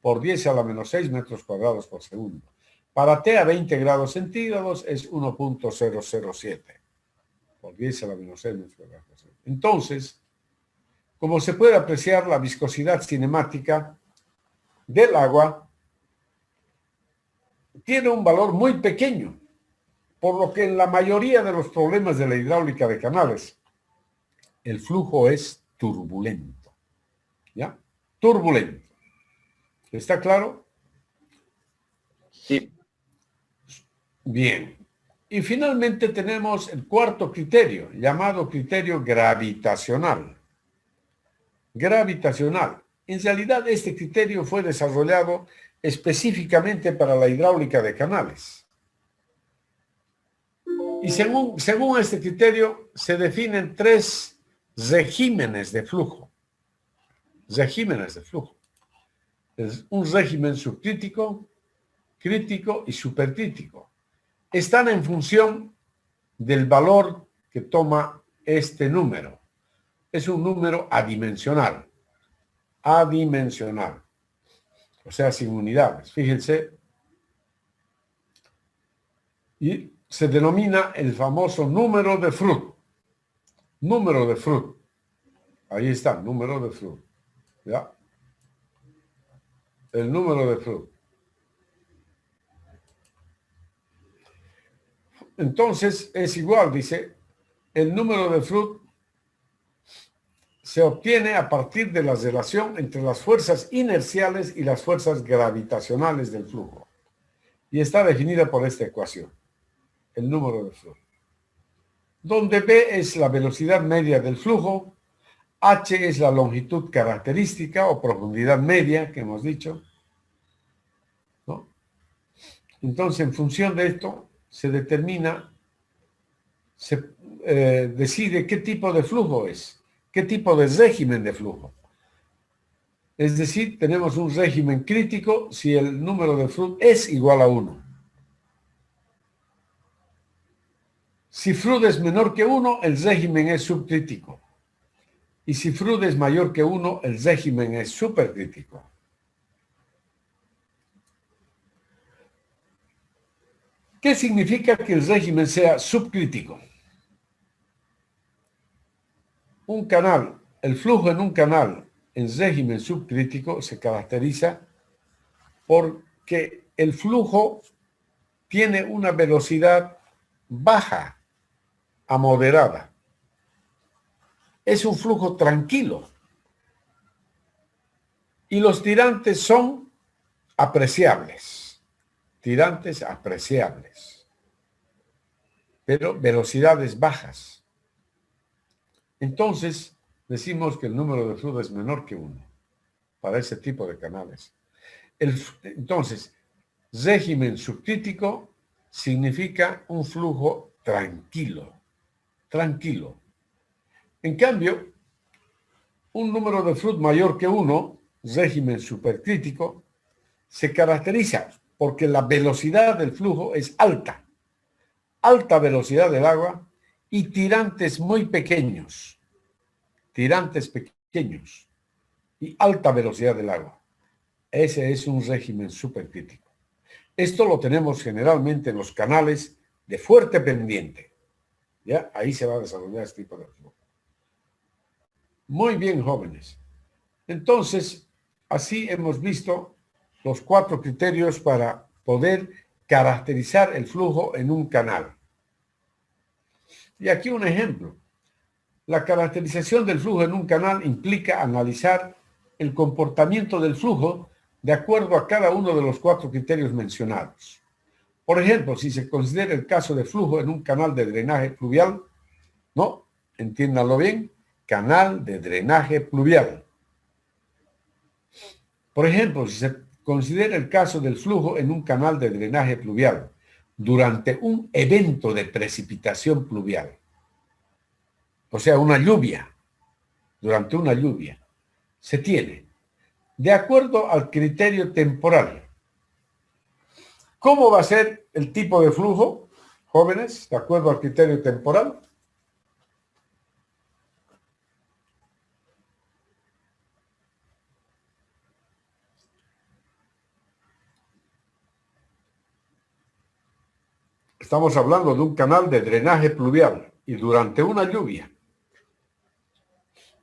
por 10 a la menos 6 metros cuadrados por segundo. Para T a 20 grados centígrados es 1.007 por 10 a la menos 6 metros cuadrados por segundo. Entonces, como se puede apreciar, la viscosidad cinemática del agua tiene un valor muy pequeño, por lo que en la mayoría de los problemas de la hidráulica de canales, el flujo es turbulento. ¿Ya? Turbulento. ¿Está claro? Sí. Bien. Y finalmente tenemos el cuarto criterio, llamado criterio gravitacional. Gravitacional. En realidad, este criterio fue desarrollado específicamente para la hidráulica de canales. Y según este criterio, se definen 3 regímenes de flujo. Regímenes de flujo. Es un régimen subcrítico, crítico y supercrítico. Están en función del valor que toma este número. Es un número adimensional. Adimensional. O sea, sin unidades. Fíjense. Y se denomina el famoso número de Froude. Número de Froude. Ahí está, número de Froude. ¿Ya? El número de Froude. Entonces, es igual, dice, el número de Froude se obtiene a partir de la relación entre las fuerzas inerciales y las fuerzas gravitacionales del flujo. Y está definida por esta ecuación, el número de Froude, donde B es la velocidad media del flujo, H es la longitud característica o profundidad media que hemos dicho, ¿no? Entonces, en función de esto, se determina, se decide qué tipo de flujo es, qué tipo de régimen de flujo. Es decir, tenemos un régimen crítico si el número de Froude es igual a 1. Si Froude es menor que 1, el régimen es subcrítico. Y si Froude es mayor que 1, el régimen es supercrítico. ¿Qué significa que el régimen sea subcrítico? Un canal, el flujo en un canal en régimen subcrítico se caracteriza porque el flujo tiene una velocidad baja a moderada. Es un flujo tranquilo. Y los tirantes son apreciables. Tirantes apreciables. Pero velocidades bajas. Entonces, decimos que el número de Froude es menor que 1 para ese tipo de canales. Entonces, régimen subcrítico significa un flujo tranquilo. Tranquilo. En cambio, un número de Froude mayor que 1, régimen supercrítico, se caracteriza porque la velocidad del flujo es alta velocidad del agua y tirantes muy pequeños, y alta velocidad del agua. Ese es un régimen supercrítico. Esto lo tenemos generalmente en los canales de fuerte pendiente. ¿Ya? Ahí se va a desarrollar este tipo de flujo. Muy bien, jóvenes. Entonces, así hemos visto los 4 criterios para poder caracterizar el flujo en un canal. Y aquí un ejemplo. La caracterización del flujo en un canal implica analizar el comportamiento del flujo de acuerdo a cada uno de los 4 criterios mencionados. Por ejemplo, si se considera el caso de flujo en un canal de drenaje pluvial, ¿no? Entiéndanlo bien, canal de drenaje pluvial. Por ejemplo, si se considera el caso del flujo en un canal de drenaje pluvial durante un evento de precipitación pluvial, o sea, una lluvia, durante una lluvia, se tiene, de acuerdo al criterio temporal. ¿Cómo va a ser el tipo de flujo, jóvenes, de acuerdo al criterio temporal? Estamos hablando de un canal de drenaje pluvial y durante una lluvia.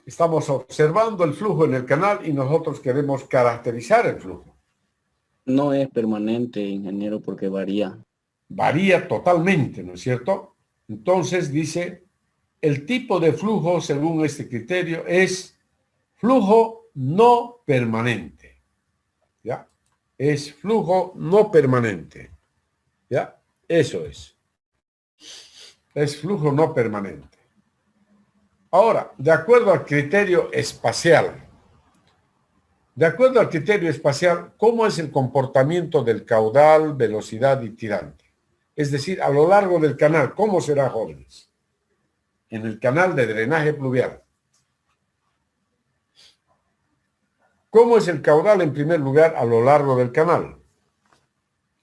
Estamos observando el flujo en el canal y nosotros queremos caracterizar el flujo. No es permanente, ingeniero, porque varía. Varía totalmente, ¿no es cierto? Entonces dice, el tipo de flujo según este criterio es flujo no permanente. ¿Ya? Es flujo no permanente. ¿Ya? Eso es. Es flujo no permanente. Ahora, de acuerdo al criterio espacial, ¿cómo es el comportamiento del caudal, velocidad y tirante? Es decir, a lo largo del canal, ¿cómo será, jóvenes? En el canal de drenaje pluvial. ¿Cómo es el caudal, en primer lugar, a lo largo del canal?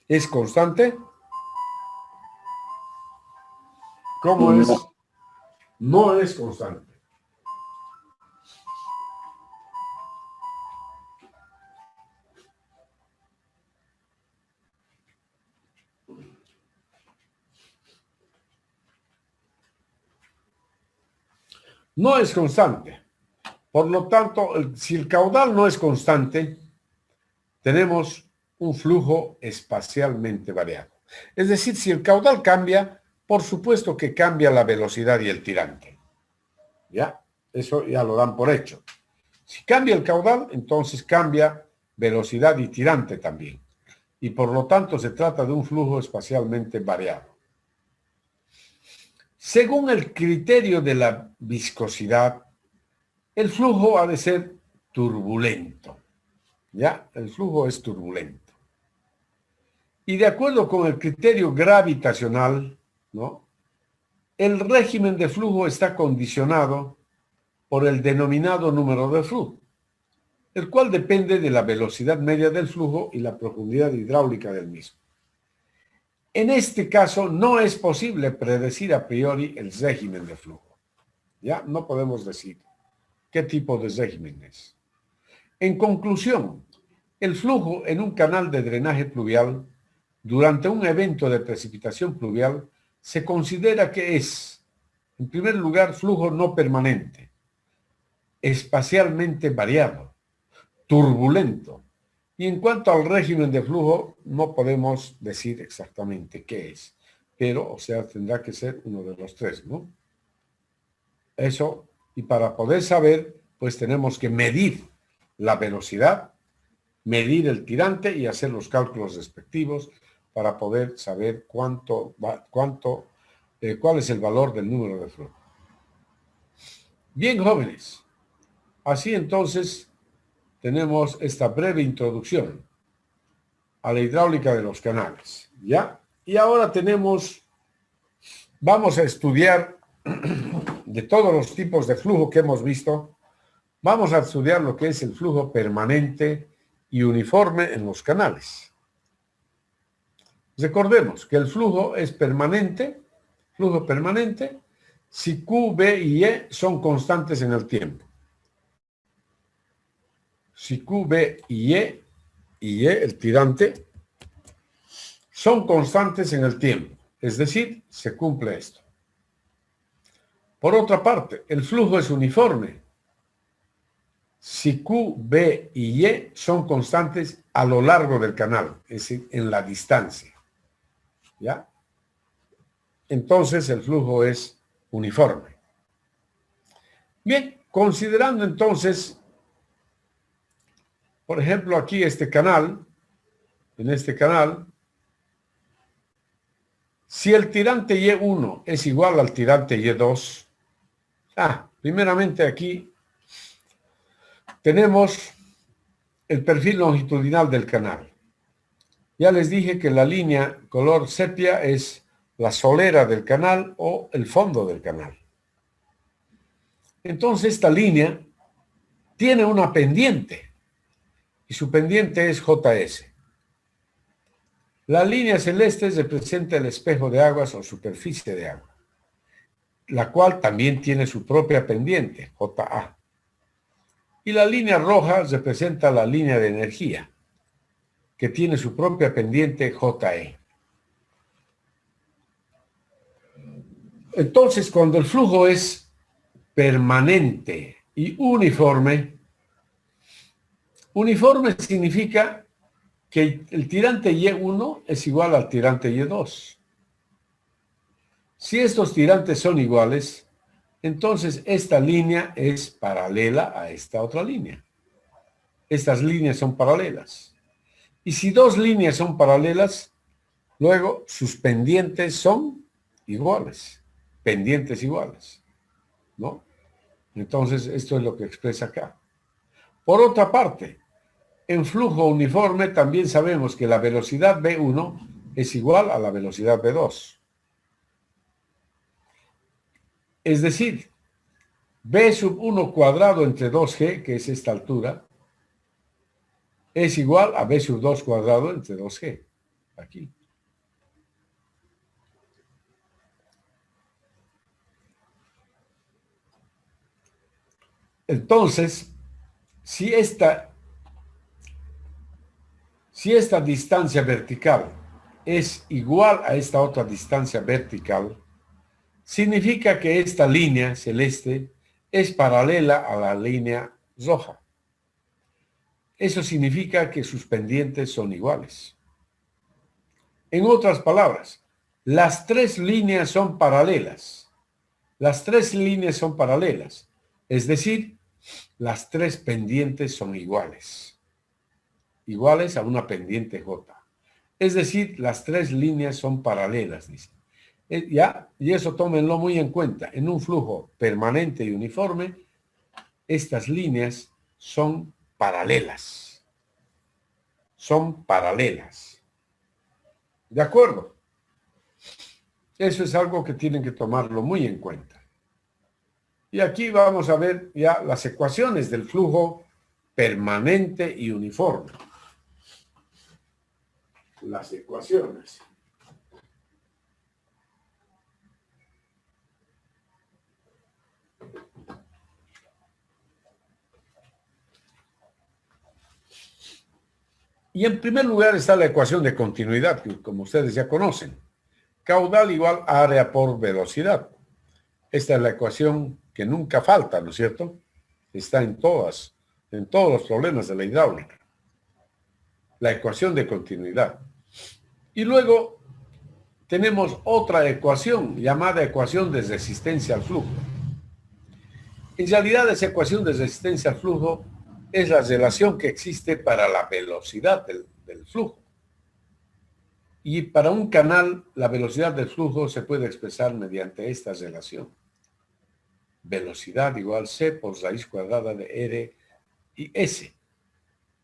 ¿Es constante? ¿Cómo es? No es constante. No es constante. Por lo tanto, si el caudal no es constante, tenemos un flujo espacialmente variado. Es decir, si el caudal cambia, por supuesto que cambia la velocidad y el tirante. ¿Ya? Eso ya lo dan por hecho. Si cambia el caudal, entonces cambia velocidad y tirante también. Y por lo tanto se trata de un flujo espacialmente variado. Según el criterio de la viscosidad, el flujo ha de ser turbulento. ¿Ya? El flujo es turbulento. Y de acuerdo con el criterio gravitacional, ¿no? El régimen de flujo está condicionado por el denominado número de flujo, el cual depende de la velocidad media del flujo y la profundidad hidráulica del mismo. En este caso, no es posible predecir a priori el régimen de flujo. ¿Ya? No podemos decir qué tipo de régimen es. En conclusión, el flujo en un canal de drenaje pluvial durante un evento de precipitación pluvial se considera que es, en primer lugar, flujo no permanente, espacialmente variado, turbulento. Y en cuanto al régimen de flujo, no podemos decir exactamente qué es, pero, o sea, tendrá que ser uno de los 3, ¿no? Eso, y para poder saber, pues tenemos que medir la velocidad, medir el tirante y hacer los cálculos respectivos para poder saber cuál es el valor del número de flujo. Bien, jóvenes, así entonces tenemos esta breve introducción a la hidráulica de los canales, ¿ya? Y ahora vamos a estudiar de todos los tipos de flujo que hemos visto, vamos a estudiar lo que es el flujo permanente y uniforme en los canales. Recordemos que el flujo es permanente, si Q, B y E son constantes en el tiempo. Si Q, B y E, el tirante, son constantes en el tiempo. Es decir, se cumple esto. Por otra parte, el flujo es uniforme si Q, B y Y son constantes a lo largo del canal, es decir, en la distancia. ¿Ya? Entonces el flujo es uniforme. Bien, considerando entonces, por ejemplo, aquí este canal, en este canal, si el tirante Y1 es igual al tirante Y2, primeramente aquí tenemos el perfil longitudinal del canal. Ya les dije que la línea color sepia es la solera del canal o el fondo del canal. Entonces esta línea tiene una pendiente y su pendiente es JS. La línea celeste representa el espejo de aguas o superficie de agua, la cual también tiene su propia pendiente, JA. Y la línea roja representa la línea de energía, que tiene su propia pendiente, JE. Entonces, cuando el flujo es permanente y uniforme, uniforme significa que el tirante Y1 es igual al tirante Y2. Si estos tirantes son iguales, entonces esta línea es paralela a esta otra línea. Estas líneas son paralelas. Y si dos líneas son paralelas, luego sus pendientes son iguales. Pendientes iguales, ¿no? Entonces, esto es lo que expresa acá. Por otra parte, en flujo uniforme también sabemos que la velocidad V1 es igual a la velocidad V2. Es decir, V sub 1 cuadrado entre 2G, que es esta altura, es igual a V sub 2 cuadrado entre 2G, aquí. Entonces, si esta distancia vertical es igual a esta otra distancia vertical, significa que esta línea celeste es paralela a la línea roja. Eso significa que sus pendientes son iguales. En otras palabras, las tres líneas son paralelas. Las tres líneas son paralelas. Es decir, las tres pendientes son iguales. Iguales a una pendiente J. Es decir, las tres líneas son paralelas, dice. ¿Ya? Y eso tómenlo muy en cuenta. En un flujo permanente y uniforme, estas líneas son paralelas. Son paralelas. ¿De acuerdo? Eso es algo que tienen que tomarlo muy en cuenta. Y aquí vamos a ver ya las ecuaciones del flujo permanente y uniforme. Las ecuaciones. Y en primer lugar está la ecuación de continuidad, que como ustedes ya conocen. Caudal igual a área por velocidad. Esta es la ecuación que nunca falta, ¿no es cierto? Está en todos los problemas de la hidráulica. La ecuación de continuidad. Y luego tenemos otra ecuación llamada ecuación de resistencia al flujo. En realidad esa ecuación de resistencia al flujo es la relación que existe para la velocidad del flujo. Y para un canal, la velocidad del flujo se puede expresar mediante esta relación. Velocidad igual C por raíz cuadrada de R y S.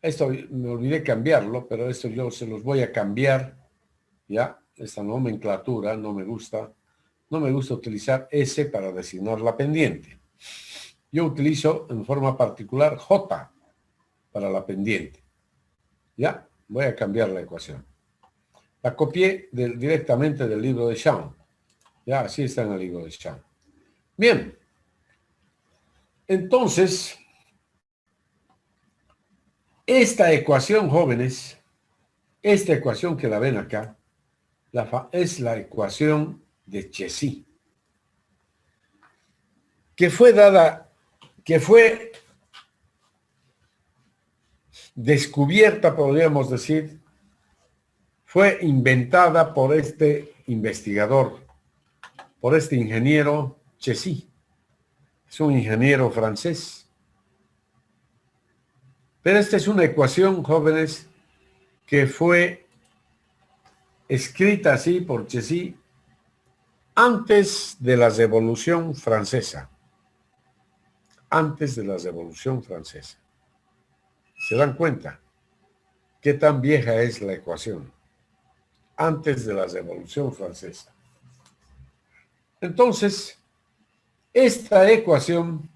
Esto me olvidé cambiarlo, pero esto yo se los voy a cambiar, ¿ya? Esta nomenclatura no me gusta. No me gusta utilizar S para designar la pendiente. Yo utilizo en forma particular J para la pendiente. Ya, voy a cambiar la ecuación. La copié directamente del libro de Shawn. Ya, así está en el libro de Shawn. Bien. Entonces, esta ecuación, jóvenes, esta ecuación que la ven acá, es la ecuación de Cauchy, que fue descubierta, podríamos decir, fue inventada por este investigador, por este ingeniero Cauchy. Es un ingeniero francés. Pero esta es una ecuación, jóvenes, que fue escrita así por Cauchy antes de la Revolución Francesa. Antes de la Revolución Francesa. ¿Se dan cuenta qué tan vieja es la ecuación? Antes de la Revolución Francesa. Entonces, esta ecuación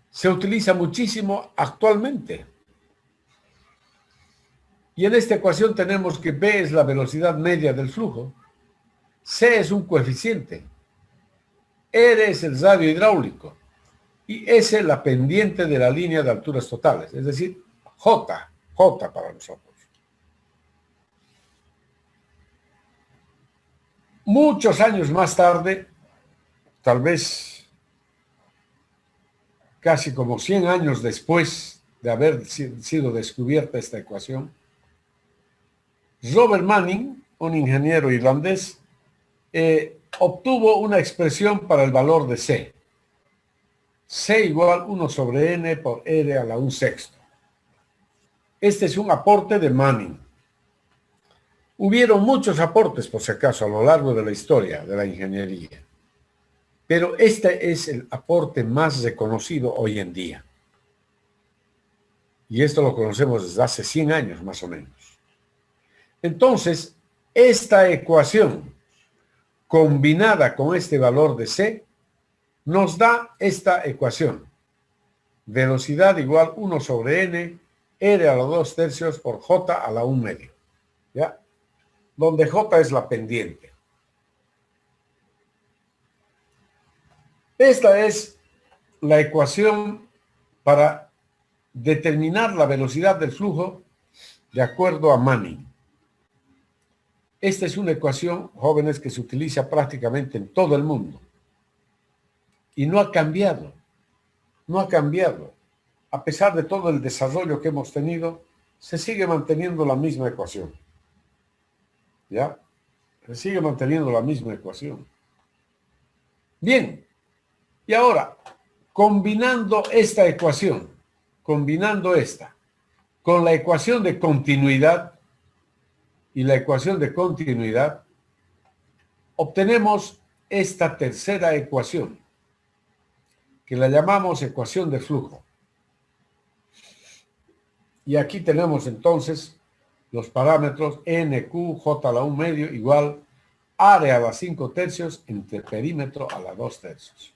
se utiliza muchísimo actualmente. Y en esta ecuación tenemos que B es la velocidad media del flujo, C es un coeficiente, R es el radio hidráulico y S la pendiente de la línea de alturas totales, es decir, J para nosotros. Muchos años más tarde, tal vez casi como 100 años después de haber sido descubierta esta ecuación, Robert Manning, un ingeniero irlandés, obtuvo una expresión para el valor de C. C igual 1 sobre n por r a la 1/6. Este es un aporte de Manning. Hubieron muchos aportes, por si acaso, a lo largo de la historia de la ingeniería. Pero este es el aporte más reconocido hoy en día. Y esto lo conocemos desde hace 100 años, más o menos. Entonces, esta ecuación, combinada con este valor de C, nos da esta ecuación. Velocidad igual 1 sobre n, r a la 2/3 por j a la 1/2. ¿Ya? Donde j es la pendiente. Esta es la ecuación para determinar la velocidad del flujo de acuerdo a Manning. Esta es una ecuación, jóvenes, que se utiliza prácticamente en todo el mundo. Y no ha cambiado. No ha cambiado. A pesar de todo el desarrollo que hemos tenido, se sigue manteniendo la misma ecuación. ¿Ya? Se sigue manteniendo la misma ecuación. Bien. Y ahora, combinando esta ecuación, con la ecuación de continuidad y la ecuación de continuidad, obtenemos esta tercera ecuación, que la llamamos ecuación de flujo. Y aquí tenemos entonces los parámetros NQ, J a la 1/2 igual área a la 5/3 entre perímetro a la 2/3.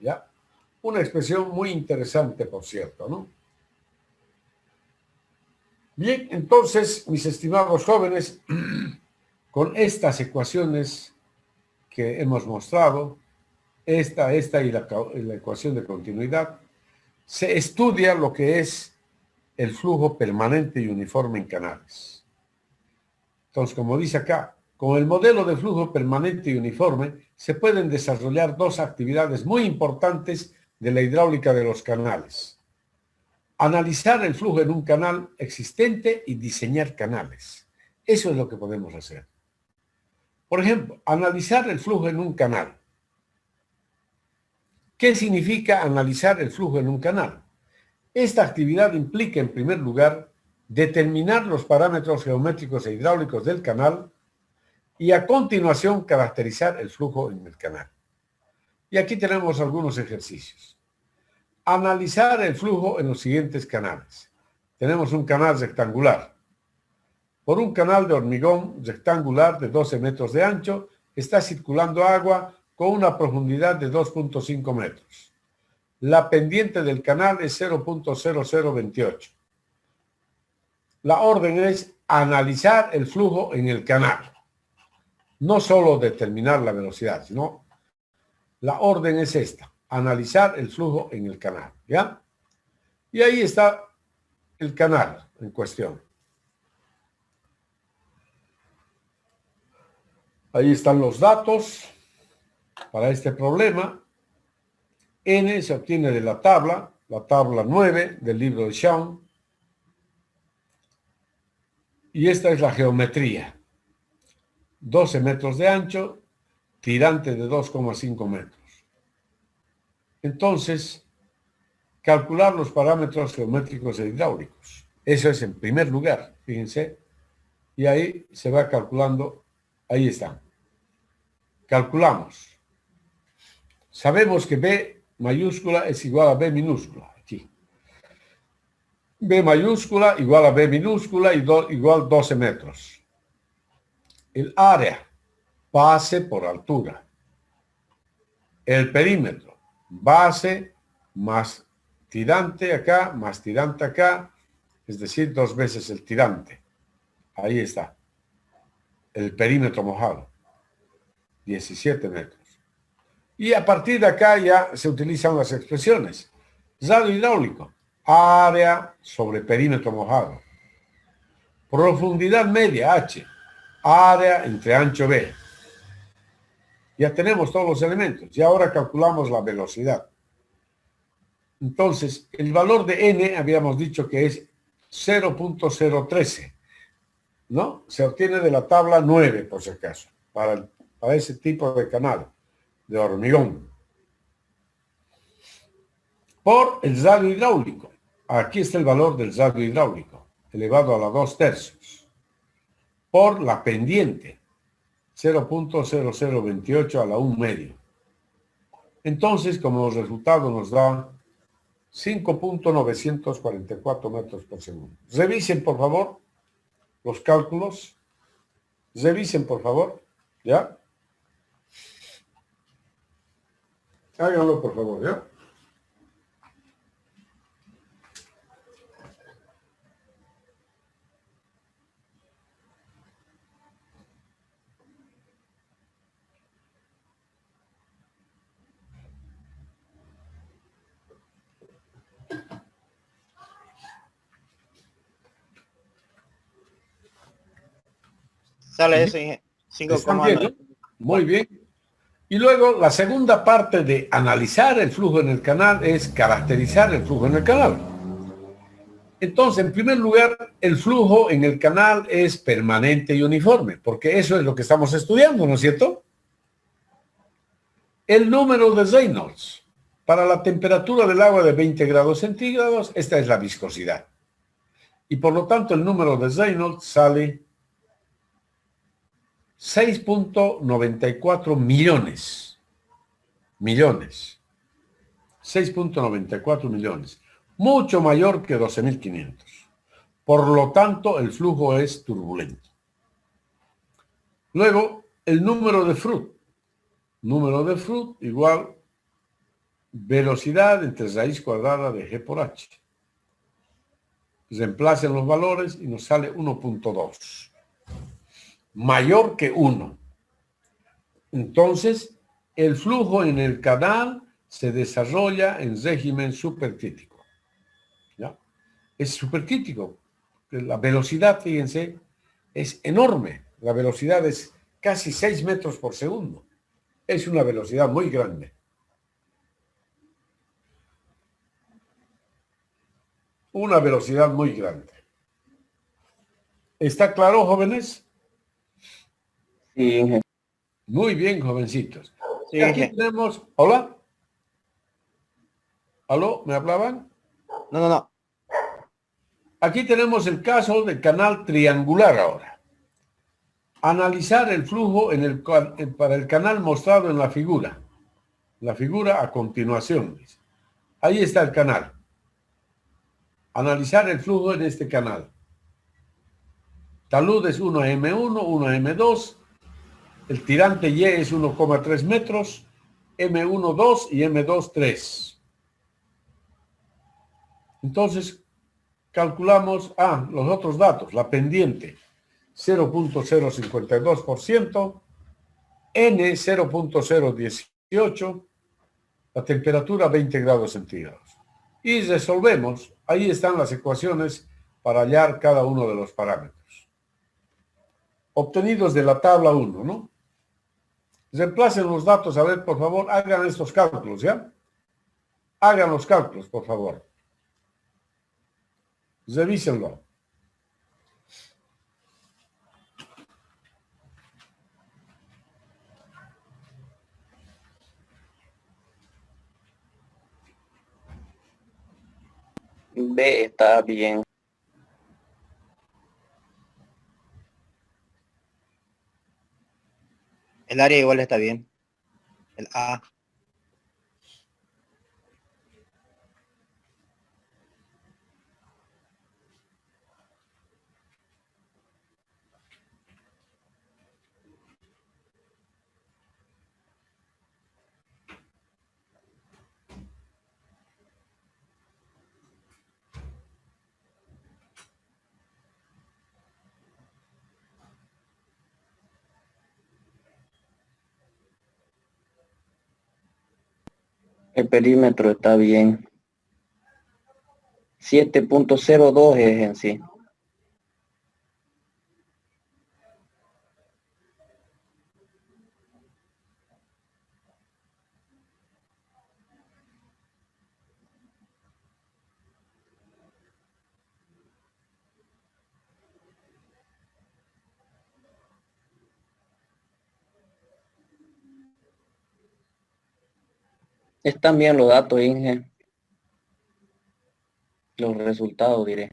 ¿Ya? Una expresión muy interesante, por cierto, ¿no? Bien, entonces, mis estimados jóvenes, con estas ecuaciones que hemos mostrado, esta y la ecuación de continuidad, se estudia lo que es el flujo permanente y uniforme en canales. Entonces, como dice acá, con el modelo de flujo permanente y uniforme se pueden desarrollar dos actividades muy importantes de la hidráulica de los canales. Analizar el flujo en un canal existente y diseñar canales. Eso es lo que podemos hacer. Por ejemplo, analizar el flujo en un canal. ¿Qué significa analizar el flujo en un canal? Esta actividad implica, en primer lugar, determinar los parámetros geométricos e hidráulicos del canal y a continuación caracterizar el flujo en el canal. Y aquí tenemos algunos ejercicios. Analizar el flujo en los siguientes canales. Tenemos un canal rectangular. Por un canal de hormigón rectangular de 12 metros de ancho está circulando agua con una profundidad de 2.5 metros. La pendiente del canal es 0.0028. La orden es analizar el flujo en el canal. No solo determinar la velocidad, sino la orden es esta, analizar el flujo en el canal, ¿ya? Y ahí está el canal en cuestión. Ahí están los datos para este problema. N se obtiene de la tabla 9 del libro de Shawn. Y esta es la geometría. 12 metros de ancho, tirante de 2,5 metros. Entonces, calcular los parámetros geométricos e hidráulicos. Eso es en primer lugar, fíjense. Y ahí se va calculando, ahí está. Calculamos. Sabemos que B mayúscula es igual a B minúscula, aquí. B mayúscula igual a B minúscula igual 12 metros. El área, base por altura. El perímetro, base más tirante acá, más tirante acá, es decir, 2 veces el tirante. Ahí está. El perímetro mojado, 17 metros. Y a partir de acá ya se utilizan las expresiones. Radio hidráulico, área sobre perímetro mojado. Profundidad media, H, área entre ancho B. Ya tenemos todos los elementos. Y ahora calculamos la velocidad. Entonces, el valor de N habíamos dicho que es 0.013. ¿No? Se obtiene de la tabla 9, por si acaso, para ese tipo de canal de hormigón. Por el radio hidráulico. Aquí está el valor del radio hidráulico, elevado a la 2/3. Por la pendiente, 0.0028 a la 1/2. Entonces, como resultado nos da 5.944 metros por segundo. Revisen, por favor, los cálculos. Revisen, por favor. ¿Ya? Háganlo, por favor, ¿ya? Sale eso, Inge. ¿Están bien, 5,9. no? Muy bien. Y luego la segunda parte de analizar el flujo en el canal es caracterizar el flujo en el canal. Entonces, en primer lugar, el flujo en el canal es permanente y uniforme, porque eso es lo que estamos estudiando, ¿no es cierto? El número de Reynolds. Para la temperatura del agua de 20 grados centígrados, esta es la viscosidad. Y por lo tanto, el número de Reynolds sale 6.94 millones. 6.94 millones. Mucho mayor que 12.500. Por lo tanto, el flujo es turbulento. Luego, el número de Froude. Número de Froude igual velocidad entre raíz cuadrada de G por H. Reemplacen los valores y nos sale 1.2. Mayor que 1. Entonces, el flujo en el canal se desarrolla en régimen supercrítico. ¿Ya? Es supercrítico. La velocidad, fíjense, es enorme. La velocidad es casi 6 metros por segundo. Es una velocidad muy grande. Una velocidad muy grande. ¿Está claro, jóvenes? Sí, Inge. Muy bien, jovencitos. Sí, Y aquí Inge. tenemos... ¿Hola? ¿Aló? ¿Me hablaban? No. Aquí tenemos el caso del canal triangular ahora. Analizar el flujo para el canal mostrado en la figura. La figura a continuación. Ahí está el canal. Analizar el flujo en este canal. Talud es 1M1, 1M2. El tirante Y es 1,3 metros. M1, 2 y M2, 3. Entonces, calculamos los otros datos, la pendiente 0.052%, N 0.018, la temperatura 20 grados centígrados. Y resolvemos, ahí están las ecuaciones para hallar cada uno de los parámetros. Obtenidos de la tabla 1, ¿no? Reemplacen los datos, a ver, por favor, hagan estos cálculos, ¿ya? Hagan los cálculos, por favor. Revísenlo. B está bien. El área igual está bien. El A. El perímetro está bien. 7.02 es en sí. Están bien los datos, Inge. Los resultados, diré.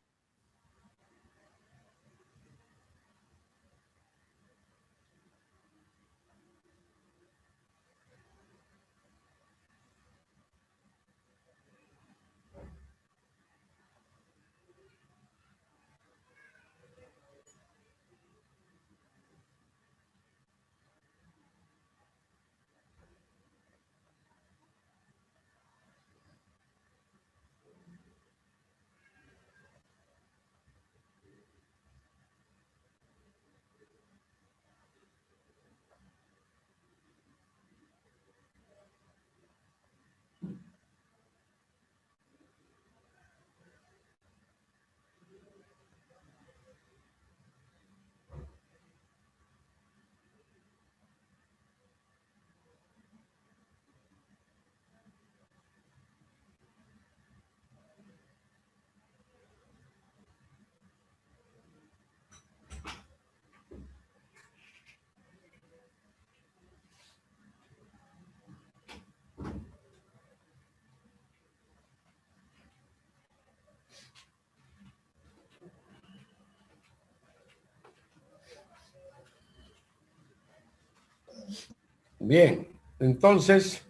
Bien, entonces,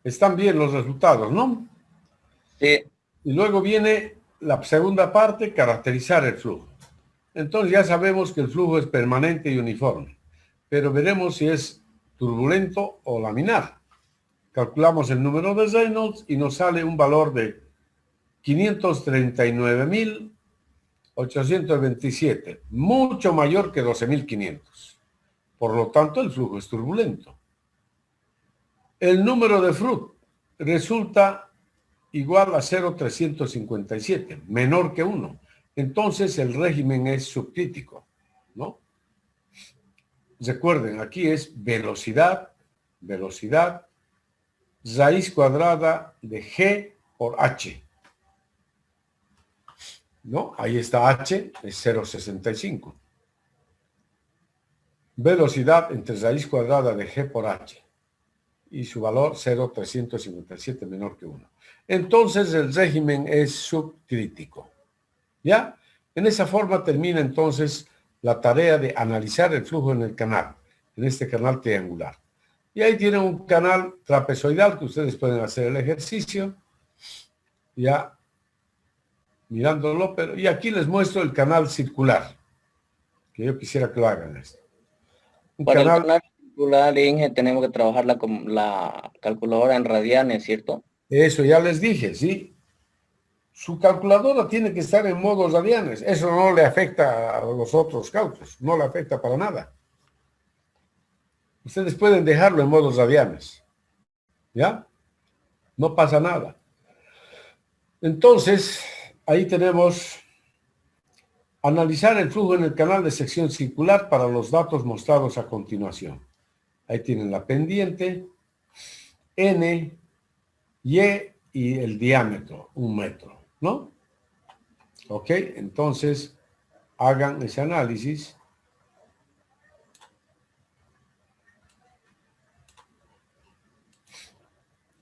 están bien los resultados, ¿no? Sí. Y luego viene la segunda parte, caracterizar el flujo. Entonces ya sabemos que el flujo es permanente y uniforme, pero veremos si es turbulento o laminar. Calculamos el número de Reynolds y nos sale un valor de 539.827, mucho mayor que 12.500. Por lo tanto, el flujo es turbulento. El número de Froude resulta igual a 0,357, menor que 1. Entonces el régimen es subcrítico, ¿no? Recuerden, aquí es velocidad, raíz cuadrada de G por H. ¿No? Ahí está H, es 0,65. Velocidad entre raíz cuadrada de G por H. Y su valor 0,357 menor que 1. Entonces el régimen es subcrítico. ¿Ya? En esa forma termina entonces la tarea de analizar el flujo en el canal, en este canal triangular. Y ahí tienen un canal trapezoidal que ustedes pueden hacer el ejercicio, ya mirándolo, pero y aquí les muestro el canal circular, que yo quisiera que lo hagan esto. Para el canal circular, Inge, tenemos que trabajar la calculadora en radianes, ¿cierto? Eso ya les dije, ¿sí? Su calculadora tiene que estar en modos radianes. Eso no le afecta a los otros cálculos, no le afecta para nada. Ustedes pueden dejarlo en modos radianes. ¿Ya? No pasa nada. Entonces, ahí tenemos analizar el flujo en el canal de sección circular para los datos mostrados a continuación. Ahí tienen la pendiente, N, Y y el diámetro, 1 metro, ¿no? Ok, entonces hagan ese análisis.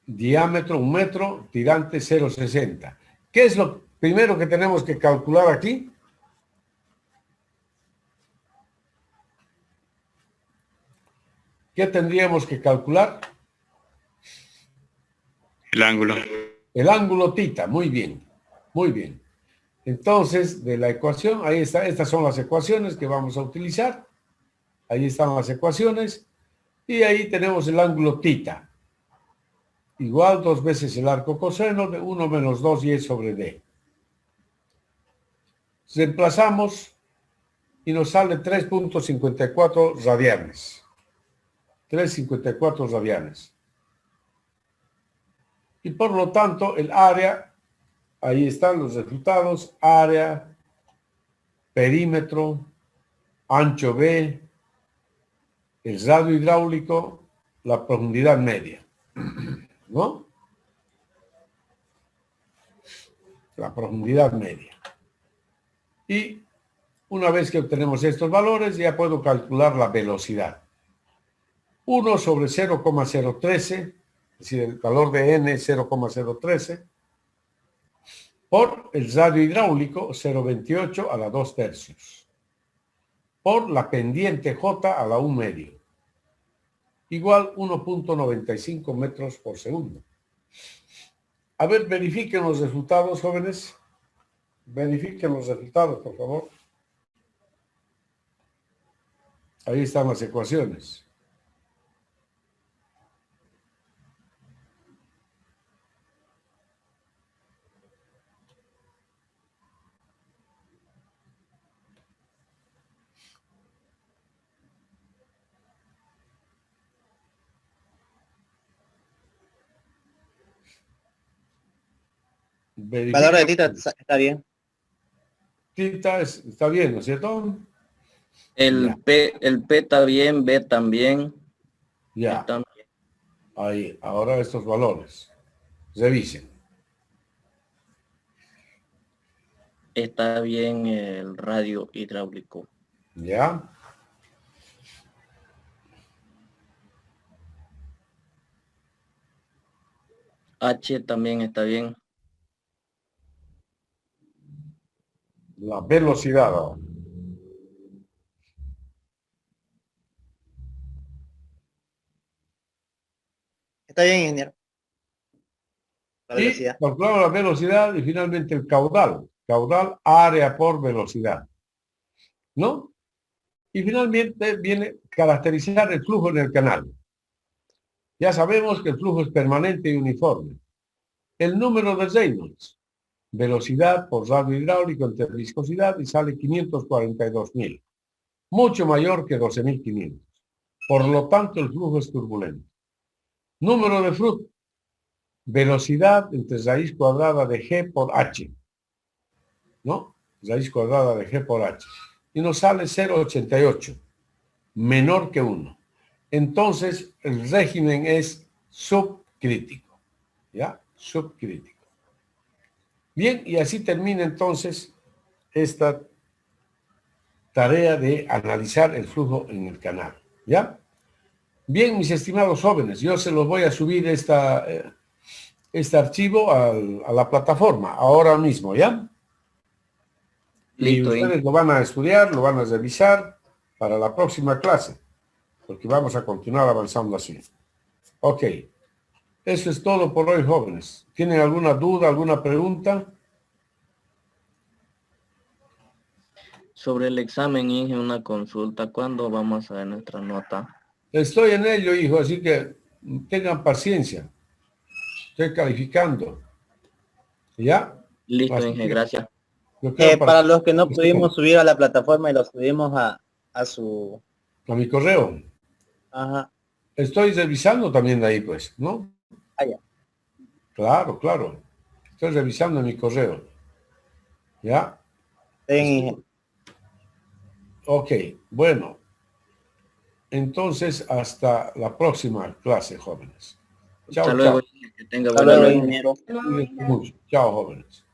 Diámetro 1 metro, tirante 0,60. ¿Qué es lo primero que tenemos que calcular aquí? ¿Qué tendríamos que calcular? El ángulo. El ángulo tita, muy bien, muy bien. Entonces, de la ecuación, ahí está, estas son las ecuaciones que vamos a utilizar. Ahí están las ecuaciones. Y ahí tenemos el ángulo tita. Igual 2 veces el arco coseno de 1 menos 2y sobre d. Reemplazamos y nos sale 3.54 radianes. 3.54 radianes. Y por lo tanto, el área, ahí están los resultados, área, perímetro, ancho B, el radio hidráulico, la profundidad media, ¿no? La profundidad media. Y una vez que obtenemos estos valores, ya puedo calcular la velocidad. 1 sobre 0,013, es decir, el valor de n es 0,013, por el radio hidráulico 0,28 a la 2 tercios, por la pendiente J a la 1 medio, igual 1.95 metros por segundo. A ver, verifiquen los resultados, jóvenes. Verifiquen los resultados, por favor. Ahí están las ecuaciones. Valor de tita está bien. Tita está bien, ¿no es cierto? El P está bien, B también. Ya. Y también. Ahí, ahora estos valores. Revisen. Está bien el radio hidráulico. ¿Ya? H también está bien. La velocidad ahora. Está bien, ingeniero. La Y velocidad. calculamos la velocidad y finalmente el caudal. Caudal, área por velocidad. ¿No? Y finalmente viene caracterizar el flujo en el canal. Ya sabemos que el flujo es permanente y uniforme. El número de Reynolds. Velocidad por radio hidráulico entre viscosidad y sale 542.000. Mucho mayor que 12.500. Por lo tanto, el flujo es turbulento. Número de flujo. Velocidad entre raíz cuadrada de G por H. ¿No? Raíz cuadrada de G por H. Y nos sale 0,88. Menor que 1. Entonces, el régimen es subcrítico. ¿Ya? Subcrítico. Bien, y así termina entonces esta tarea de analizar el flujo en el canal. ¿Ya? Bien, mis estimados jóvenes, yo se los voy a subir este archivo a la plataforma ahora mismo, ¿ya? Listo, y ustedes lo van a estudiar, lo van a revisar para la próxima clase, porque vamos a continuar avanzando así. Ok. Eso es todo por hoy, jóvenes. ¿Tienen alguna duda, alguna pregunta? Sobre el examen, hice una consulta. ¿Cuándo vamos a ver nuestra nota? Estoy en ello, hijo, así que tengan paciencia. Estoy calificando. ¿Ya? Listo, Así Inge, que gracias. yo creo Para los que no este pudimos subir a la plataforma y los subimos a su... a mi correo. Ajá. Estoy revisando también de ahí, pues, ¿no? Ah, ya. Claro, claro. Estoy revisando mi correo. ¿Ya? Inge. Ok, bueno. Entonces, hasta la próxima clase, jóvenes. Chao, Hasta luego, chao. Inge, que tenga Hasta buena luego, noche. ingeniero. Cuídense mucho. Chao, jóvenes.